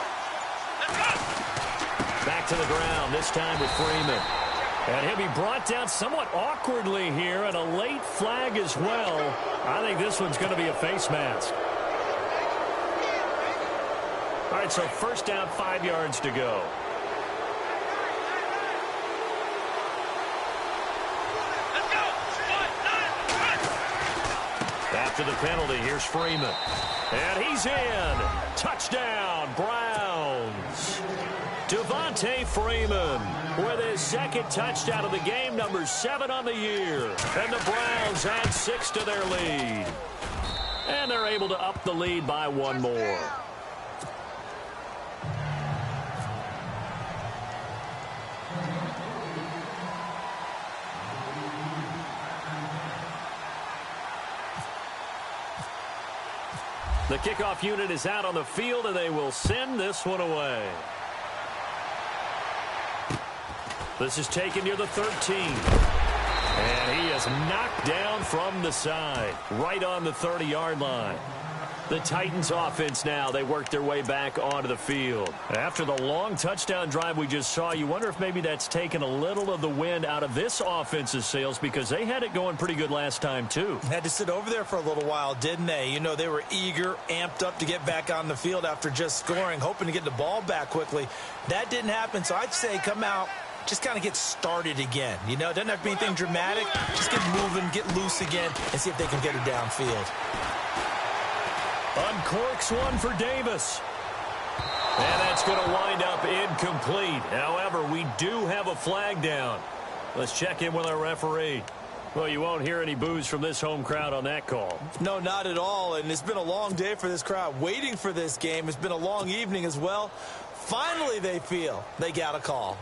[SPEAKER 4] Let's go.
[SPEAKER 2] Back to the ground, this time with Freeman. And he'll be brought down somewhat awkwardly here, and a late flag as well. I think this one's going to be a face mask. All right, so 1st down, 5 yards to go.
[SPEAKER 4] Let's go. 1, 9,
[SPEAKER 2] After the penalty, here's Freeman. And he's in. Touchdown, Browns. Devontae Freeman with his 2nd touchdown of the game, number 7 on the year. And the Browns add 6 to their lead. And they're able to up the lead by 1 more. The kickoff unit is out on the field, and they will send this one away. This is taken near the 13. And he is knocked down from the side, right on the 30-yard line. The Titans offense now, they work their way back onto the field. After the long touchdown drive we just saw, you wonder if maybe that's taken a little of the wind out of this offense's sails, because they had it going pretty good last time too.
[SPEAKER 3] Had to sit over there for a little while, didn't they? You know, they were eager, amped up to get back on the field after just scoring, hoping to get the ball back quickly. That didn't happen, so I'd say come out, just kind of get started again. You know, it doesn't have to be anything dramatic. Just get moving, get loose again, and see if they can get it downfield.
[SPEAKER 2] Uncorks one for Davis. And that's going to wind up incomplete. However, we do have a flag down. Let's check in with our referee. Well, you won't hear any boos from this home crowd on that call.
[SPEAKER 3] No, not at all. And it's been a long day for this crowd waiting for this game. It's been a long evening as well. Finally, they feel they got a call.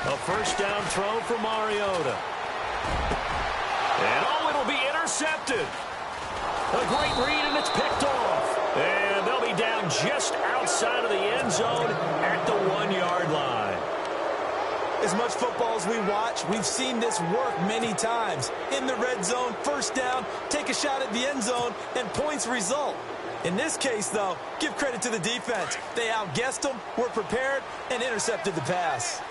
[SPEAKER 2] A first down throw for Mariota. And oh, it'll be intercepted. A great read, and it's picked off. And they'll be down just outside of the end zone at the 1-yard line.
[SPEAKER 3] As much football as we watch, we've seen this work many times. In the red zone, first down, take a shot at the end zone, and points result. In this case, though, give credit to the defense. They outguessed them, were prepared, and intercepted the pass.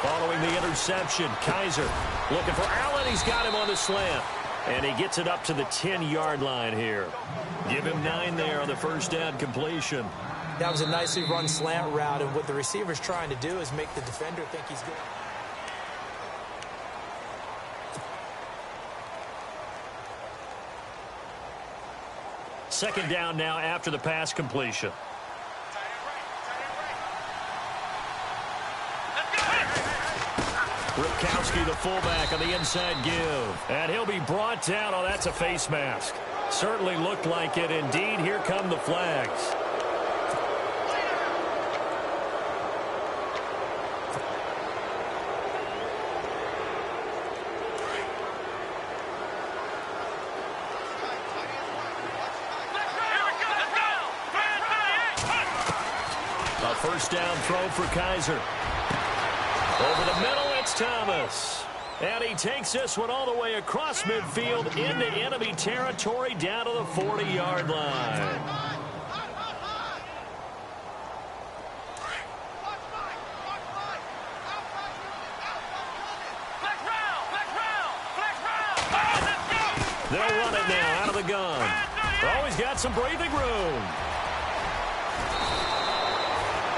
[SPEAKER 2] Following the interception, Kaiser looking for Allen. He's got him on the slant. And he gets it up to the 10-yard line here. Give him 9 there on the first down completion.
[SPEAKER 3] That was a nicely run slant route, and what the receiver's trying to do is make the defender think he's good.
[SPEAKER 2] Second down now after the pass completion. Ripkowski, the fullback, on the inside give. And he'll be brought down. Oh, that's a face mask. Certainly looked like it. Indeed, here come the flags. A first down throw for Kaiser. Over the middle, it's Thomas. And he takes this one all the way across midfield into enemy territory down to the 40-yard line. They'll run it now out of the gun. Oh, he's got some breathing room.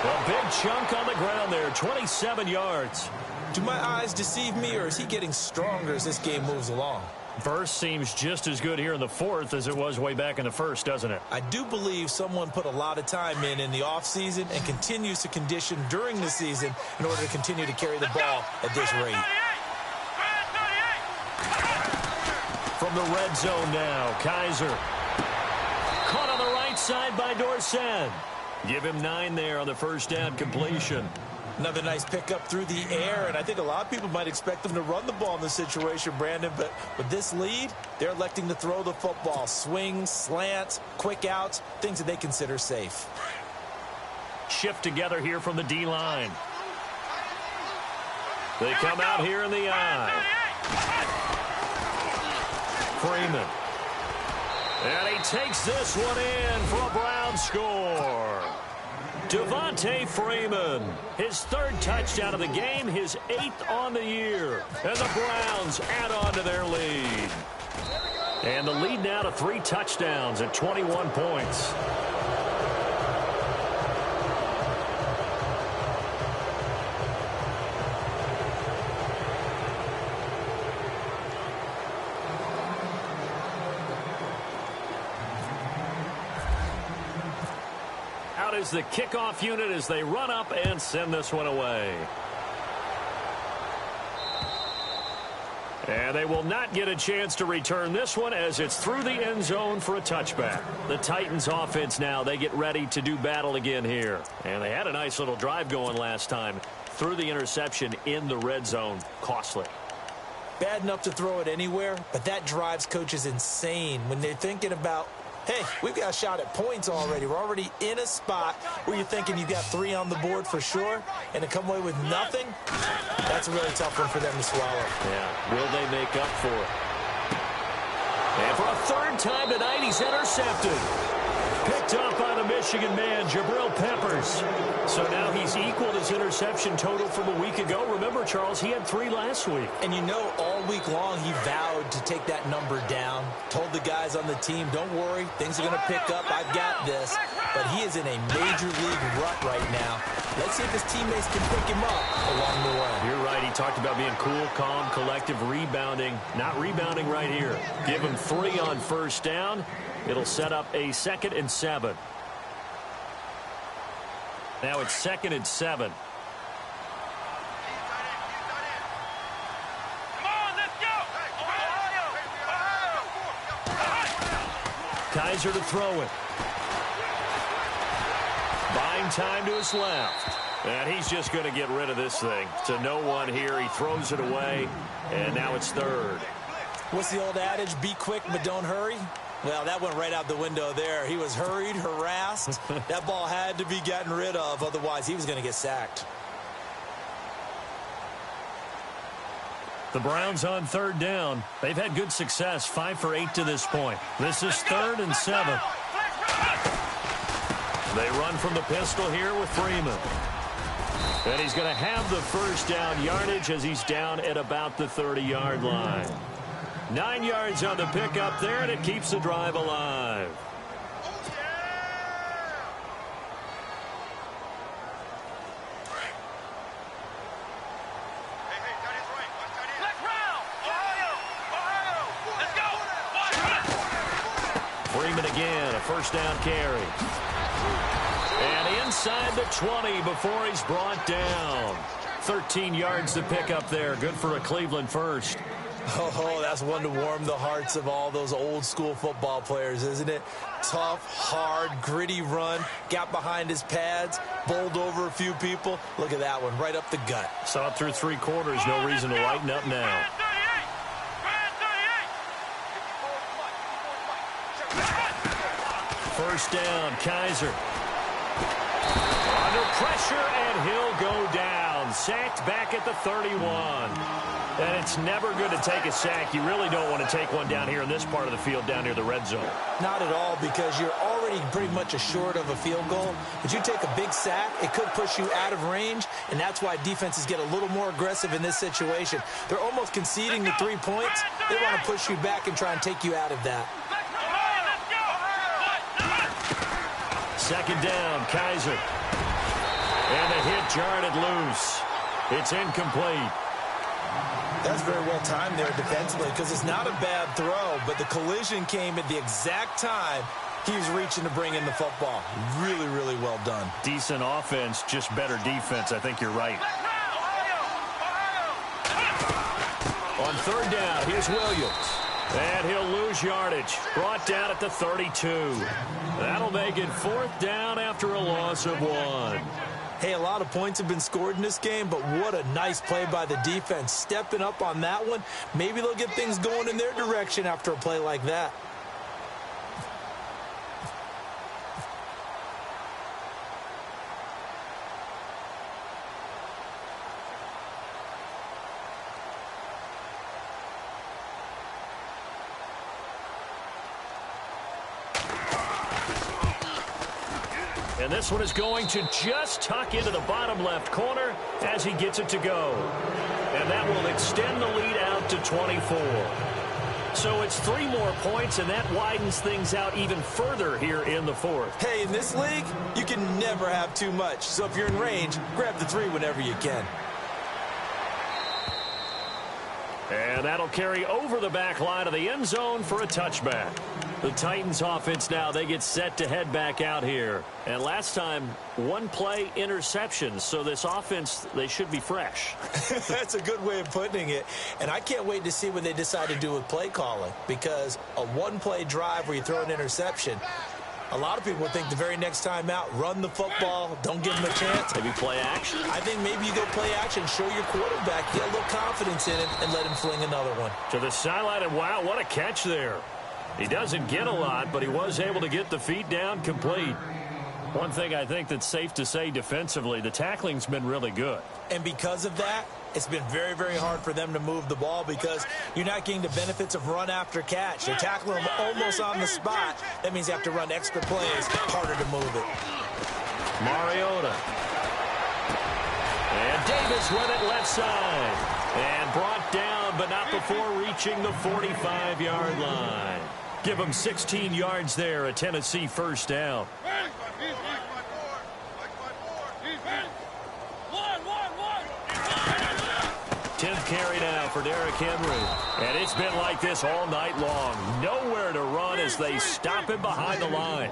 [SPEAKER 2] A big chunk on the ground there, 27 yards.
[SPEAKER 3] Do my eyes deceive me, or is he getting stronger as this game moves along?
[SPEAKER 2] Burst seems just as good here in the fourth as it was way back in the first, doesn't it?
[SPEAKER 3] I do believe someone put a lot of time in the offseason and continues to condition during the season in order to continue to carry the ball at this rate.
[SPEAKER 2] From the red zone now, Kaiser. Caught on the right side by Dorsett. Give him 9 there on the first down completion.
[SPEAKER 3] Another nice pickup through the air, and I think a lot of people might expect them to run the ball in this situation, Brandon, but with this lead, they're electing to throw the football. Swings, slants, quick outs, things that they consider safe.
[SPEAKER 2] Shift together here from the D-line. They come out here in the eye. Freeman. And he takes this one in for a Brown score. Devontae Freeman, his 3rd touchdown of the game, his 8th on the year. And the Browns add on to their lead. And the lead now to 3 touchdowns at 21 points. Is the kickoff unit as they run up and send this one away. And they will not get a chance to return this one as it's through the end zone for a touchback. The Titans offense now, they get ready to do battle again here. And they had a nice little drive going last time. Through the interception in the red zone. Costly.
[SPEAKER 3] Bad enough to throw it anywhere, but that drives coaches insane when they're thinking about, hey, we've got a shot at points already. We're already in a spot where you're thinking you've got 3 on the board for sure, and to come away with nothing, that's a really tough one for them to swallow.
[SPEAKER 2] Yeah, will they make up for it? And for a 3rd time tonight, he's intercepted. Picked up by the Michigan man, Jabril Peppers. So now he's equaled his interception total from a week ago. Remember, Charles, he had 3 last week.
[SPEAKER 3] And you know all week long, he vowed to take that number down, told the guys on the team, don't worry, things are going to pick up, I've got this. But he is in a major league rut right now. Let's see if his teammates can pick him up along the way.
[SPEAKER 2] You're right. He talked about being cool, calm, collective, rebounding. Not rebounding right here. Give him 3 on first down. It'll set up a 2nd and 7. Now it's 2nd and 7. Kaiser to throw it. Buying time to his left. And he's just going to get rid of this thing. To no one here. He throws it away. And now it's 3rd.
[SPEAKER 3] What's the old adage? Be quick, but don't hurry. Well, that went right out the window there. He was hurried, harassed. That ball had to be gotten rid of. Otherwise, he was going to get sacked.
[SPEAKER 2] The Browns on 3rd down. They've had good success, 5 for 8 to this point. This is 3rd and 7. They run from the pistol here with Freeman. And he's going to have the first down yardage as he's down at about the 30-yard line. 9 yards on the pickup there, and it keeps the drive alive. Freeman again, a first down carry. And inside the 20 before he's brought down. 13 yards to pick up there. Good for a Cleveland first.
[SPEAKER 3] Oh, that's one to warm the hearts of all those old school football players, isn't it? Tough, hard, gritty run. Got behind his pads, bowled over a few people. Look at that one, right up the gut.
[SPEAKER 2] Saw it through 3 quarters. No reason to lighten up now. First down, Kaiser. Under pressure, and he'll go down. Sacked back at the 31. And it's never good to take a sack. You really don't want to take one down here in this part of the field, down near the red zone.
[SPEAKER 3] Not at all, because you're already pretty much assured of a field goal. But you take a big sack, it could push you out of range, and that's why defenses get a little more aggressive in this situation. They're almost conceding the 3 points. They want to push you back and try and take you out of that.
[SPEAKER 2] 2nd down, Kaiser. And the hit jarred it loose. It's incomplete.
[SPEAKER 3] That's very well timed there defensively, because it's not a bad throw, but the collision came at the exact time he was reaching to bring in the football. Really, really well done.
[SPEAKER 2] Decent offense, just better defense. I think you're right. On 3rd down, here's Williams. And he'll lose yardage. Brought down at the 32. That'll make it 4th down after a loss of 1.
[SPEAKER 3] Hey, a lot of points have been scored in this game, but what a nice play by the defense. Stepping up on that one. Maybe they'll get things going in their direction after a play like that.
[SPEAKER 2] And this one is going to just tuck into the bottom left corner as he gets it to go. And that will extend the lead out to 24. So it's 3 more points, and that widens things out even further here in the 4th.
[SPEAKER 3] Hey, in this league, you can never have too much. So if you're in range, grab the 3 whenever you can.
[SPEAKER 2] And that'll carry over the back line of the end zone for a touchback. The Titans offense now, they get set to head back out here. And last time, 1 play interception. So this offense, they should be fresh.
[SPEAKER 3] That's a good way of putting it. And I can't wait to see what they decide to do with play calling. Because a 1-play drive where you throw an interception, a lot of people think the very next time out, run the football, don't give him a chance.
[SPEAKER 2] Maybe play action?
[SPEAKER 3] I think maybe you go play action, show your quarterback, get a little confidence in him, and let him fling another one.
[SPEAKER 2] To the sideline, and wow, what a catch there. He doesn't get a lot, but he was able to get the feet down complete. One thing I think that's safe to say defensively, the tackling's been really good.
[SPEAKER 3] And because of that, it's been very, very hard for them to move the ball because you're not getting the benefits of run after catch. They're tackling them almost on the spot. That means you have to run extra plays, harder to move it.
[SPEAKER 2] Mariota. And Davis with it left side. And brought down but not before reaching the 45-yard line. Give them 16 yards there, a Tennessee first down. 10th carry now for Derrick Henry. And it's been like this all night long. Nowhere to run as they stop him behind the line.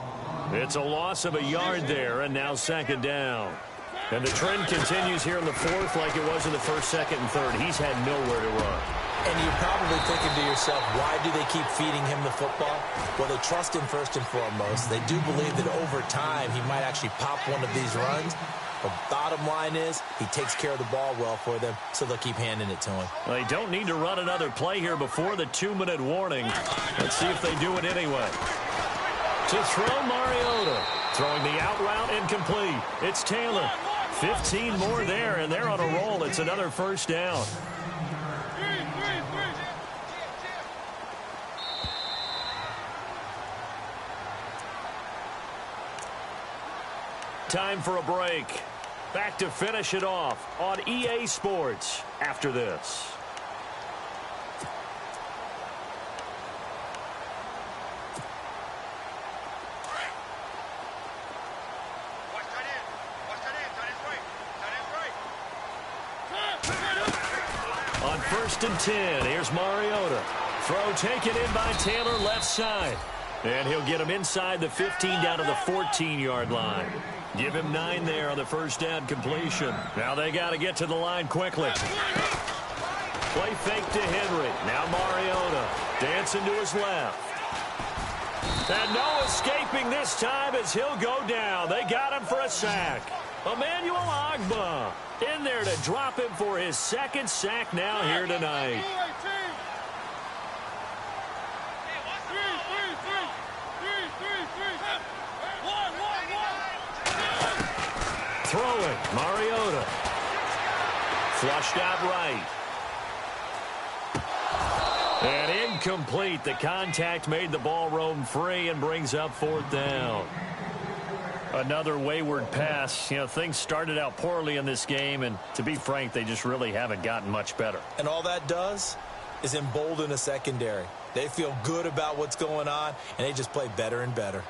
[SPEAKER 2] It's a loss of a yard there, and now second down. And the trend continues here in the fourth like it was in the first, second, and third. He's had nowhere to run.
[SPEAKER 3] And you're probably thinking to yourself, why do they keep feeding him the football? Well, they trust him first and foremost. They do believe that over time he might actually pop one of these runs. The bottom line is he takes care of the ball well for them, so they'll keep handing it to him.
[SPEAKER 2] Well, they don't need to run another play here before the 2-minute warning. Let's see if they do it anyway. To throw, Mariota. Throwing the out route incomplete. It's Taylor. 15 more there, and they're on a roll. It's another first down. Time for a break. Back to finish it off on EA Sports after this. On 1st and 10, here's Mariota. Throw taken in by Taylor left side. And he'll get him inside the 15 down to the 14-yard line. Give him 9 there on the first down completion. Now they got to get to the line quickly. Play fake to Henry. Now Mariota dancing to his left. And no escaping this time as he'll go down. They got him for a sack. Emmanuel Ogbah in there to drop him for his second sack now here tonight. Throwing, Mariota. Flushed out right. And incomplete. The contact made the ball roam free and brings up 4th down. Another wayward pass. You know, things started out poorly in this game, and to be frank, they just really haven't gotten much better.
[SPEAKER 3] And all that does is embolden a secondary. They feel good about what's going on, and they just play better and better.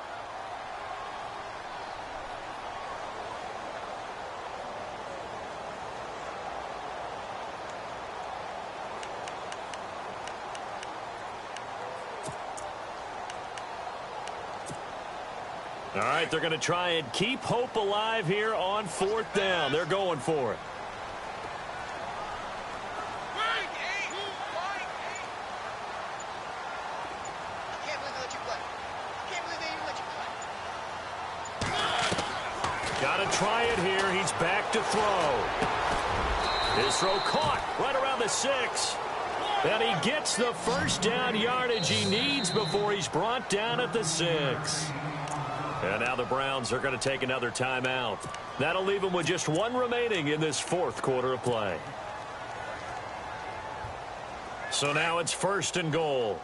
[SPEAKER 2] All right, they're going to try and keep hope alive here on 4th down. They're going for it. Got to try it here. He's back to throw. His throw caught right around the 6. And he gets the first down yardage he needs before he's brought down at the 6. And now the Browns are going to take another timeout. That'll leave them with just 1 remaining in this 4th quarter of play. So now it's 1st and goal.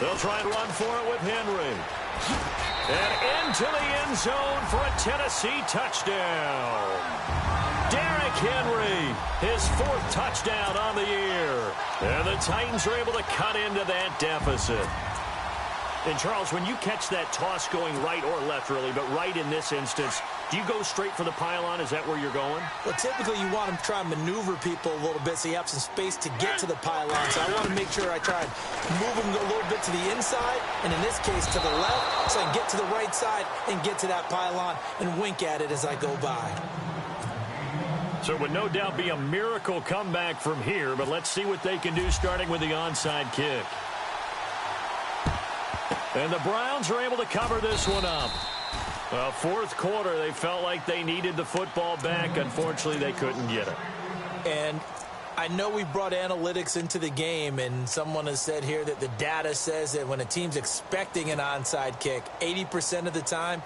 [SPEAKER 2] They'll try and run for it with Henry. And into the end zone for a Tennessee touchdown. Derrick Henry, his 4th touchdown on the year. And the Titans are able to cut into that deficit. And, Charles, when you catch that toss going right or left, really, but right in this instance, do you go straight for the pylon? Is that where you're going?
[SPEAKER 3] Well, typically you want to try and maneuver people a little bit so you have some space to get to the pylon. So I want to make sure I try and move them a little bit to the inside, and in this case to the left, so I can get to the right side and get to that pylon and wink at it as I go by.
[SPEAKER 2] So it would no doubt be a miracle comeback from here, but let's see what they can do starting with the onside kick. And the Browns are able to cover this one up. Well, 4th quarter, they felt like they needed the football back. Unfortunately, they couldn't get it.
[SPEAKER 3] And I know we brought analytics into the game, and someone has said here that the data says that when a team's expecting an onside kick, 80% of the time,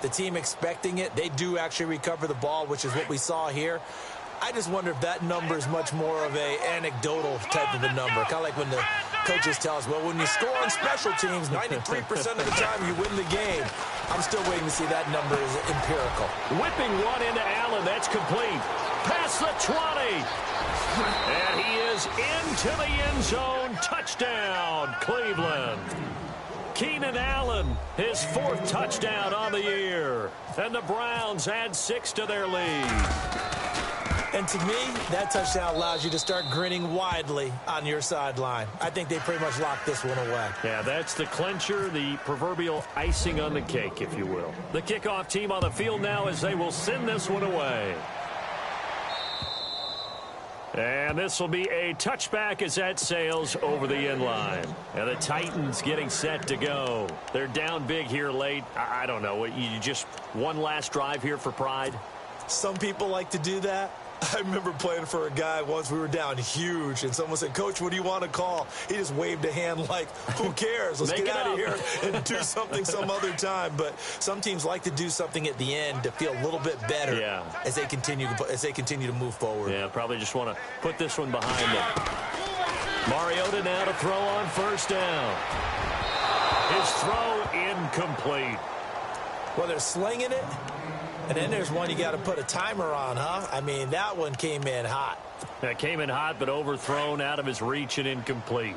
[SPEAKER 3] the team expecting it, they do actually recover the ball, which is what we saw here. I just wonder if that number is much more of a anecdotal type of a number. Kind of like when the coaches tell us, well, when you score on special teams, 93% of the time you win the game. I'm still waiting to see that number is empirical.
[SPEAKER 2] Whipping one into Allen. That's complete. Past the 20. And he is into the end zone. Touchdown, Cleveland. Keenan Allen, his 4th touchdown on the year. And the Browns add 6 to their lead.
[SPEAKER 3] And to me, that touchdown allows you to start grinning widely on your sideline. I think they pretty much locked this one away.
[SPEAKER 2] Yeah, that's the clincher, the proverbial icing on the cake, if you will. The kickoff team on the field now as they will send this one away. And this will be a touchback as that sails over the end line. And the Titans getting set to go. They're down big here late. I don't know. You just one last drive here for pride?
[SPEAKER 3] Some people like to do that. I remember playing for a guy once. We were down huge, and someone said, Coach, what do you want to call? He just waved a hand like, who cares? Let's get out of here and do something some other time. But some teams like to do something at the end to feel a little bit better as they continue to move forward.
[SPEAKER 2] Yeah, probably just want to put this one behind them. Mariota now to throw on first down. His throw incomplete.
[SPEAKER 3] Well, they're slinging it. And then there's one you got to put a timer on, huh? I mean, that one came in hot.
[SPEAKER 2] That came in hot, but overthrown out of his reach and incomplete.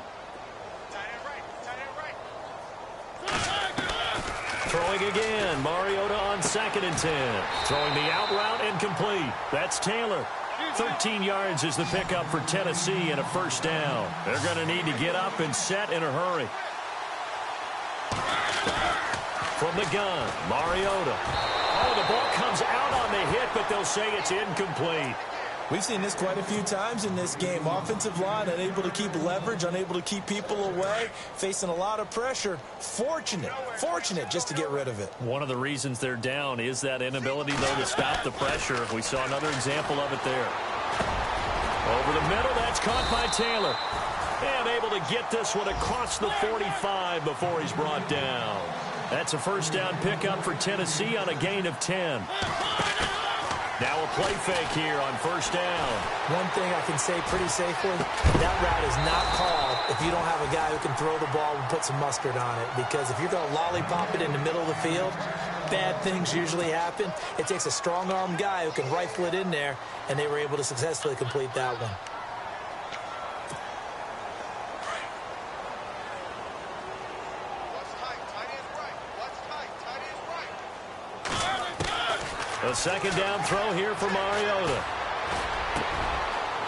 [SPEAKER 2] Throwing again. Mariota on 2nd and 10. Throwing the out route incomplete. That's Taylor. 13 yards is the pickup for Tennessee and a first down. They're going to need to get up and set in a hurry. From the gun, Mariota. Oh, the ball comes out on the hit, but they'll say it's incomplete.
[SPEAKER 3] We've seen this quite a few times in this game. Offensive line unable to keep leverage, unable to keep people away, facing a lot of pressure. Fortunate just to get rid of it.
[SPEAKER 2] One of the reasons they're down is that inability, though, to stop the pressure. We saw another example of it there. Over the middle, that's caught by Taylor. And able to get this one across the 45 before he's brought down. That's a first down pickup for Tennessee on a gain of 10. Now a play fake here on first down.
[SPEAKER 3] One thing I can say pretty safely, that route is not called if you don't have a guy who can throw the ball and put some mustard on it. Because if you're going to lollipop it in the middle of the field, bad things usually happen. It takes a strong-armed guy who can rifle it in there, and they were able to successfully complete that one.
[SPEAKER 2] A second down throw here for Mariota.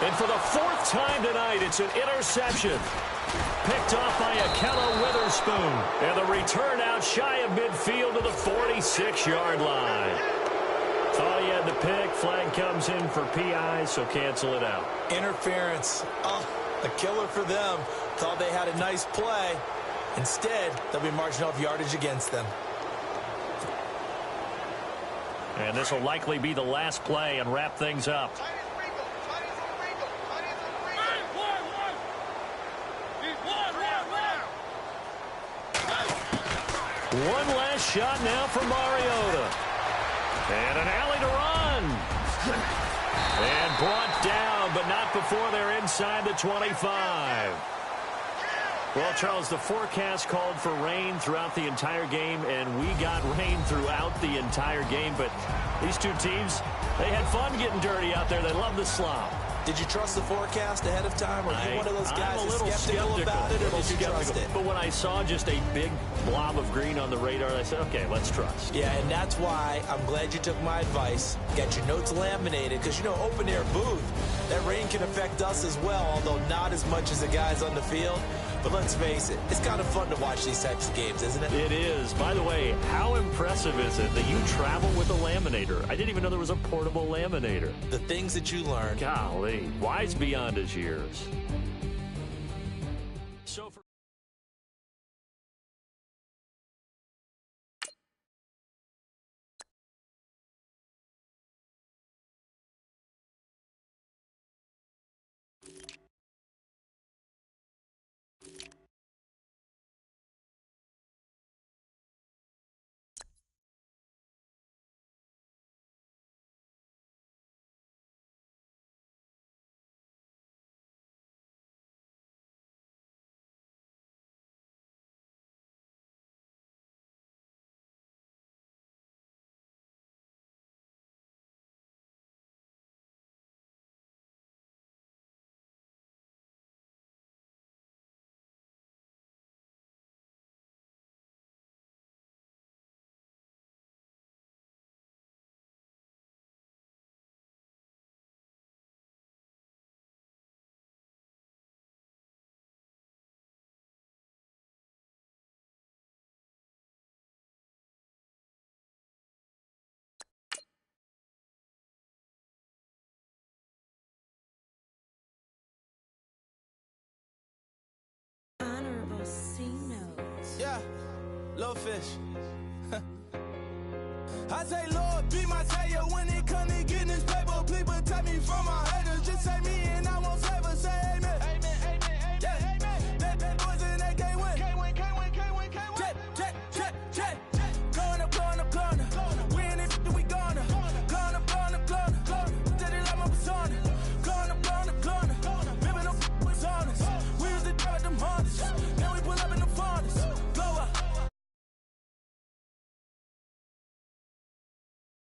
[SPEAKER 2] And for the 4th time tonight, it's an interception. Picked off by Akello Witherspoon. And the return out shy of midfield to the 46-yard line. Thought he had the pick. Flag comes in for PI, so cancel it out.
[SPEAKER 3] Interference. Oh, a killer for them. Thought they had a nice play. Instead, they'll be marching off yardage against them.
[SPEAKER 2] And this will likely be the last play and wrap things up. One last shot now for Mariota. And an alley to run. And brought down, but not before they're inside the 25. Well, Charles, the forecast called for rain throughout the entire game, and we got rain throughout the entire game. But these two teams, they had fun getting dirty out there. They love the slop.
[SPEAKER 3] Did you trust the forecast ahead of time? Or are you one of those guys who's skeptical about it, or did you trust it?
[SPEAKER 2] But when I saw just a big blob of green on the radar, I said, okay, let's trust.
[SPEAKER 3] Yeah, and that's why I'm glad you took my advice. Get your notes laminated, because, you know, open-air booth, that rain can affect us as well, although not as much as the guys on the field. But let's face it, it's kind of fun to watch these types of games, isn't it?
[SPEAKER 2] It is. By the way, how impressive is it that you travel with a laminator? I didn't even know there was a portable laminator.
[SPEAKER 3] The things that you learn.
[SPEAKER 2] Golly, wise beyond his years. So for
[SPEAKER 3] Little fish. I say, Lord, be my savior when it comes to getting this paper. Please protect me from my haters. Just say me and I won't save her. Say amen.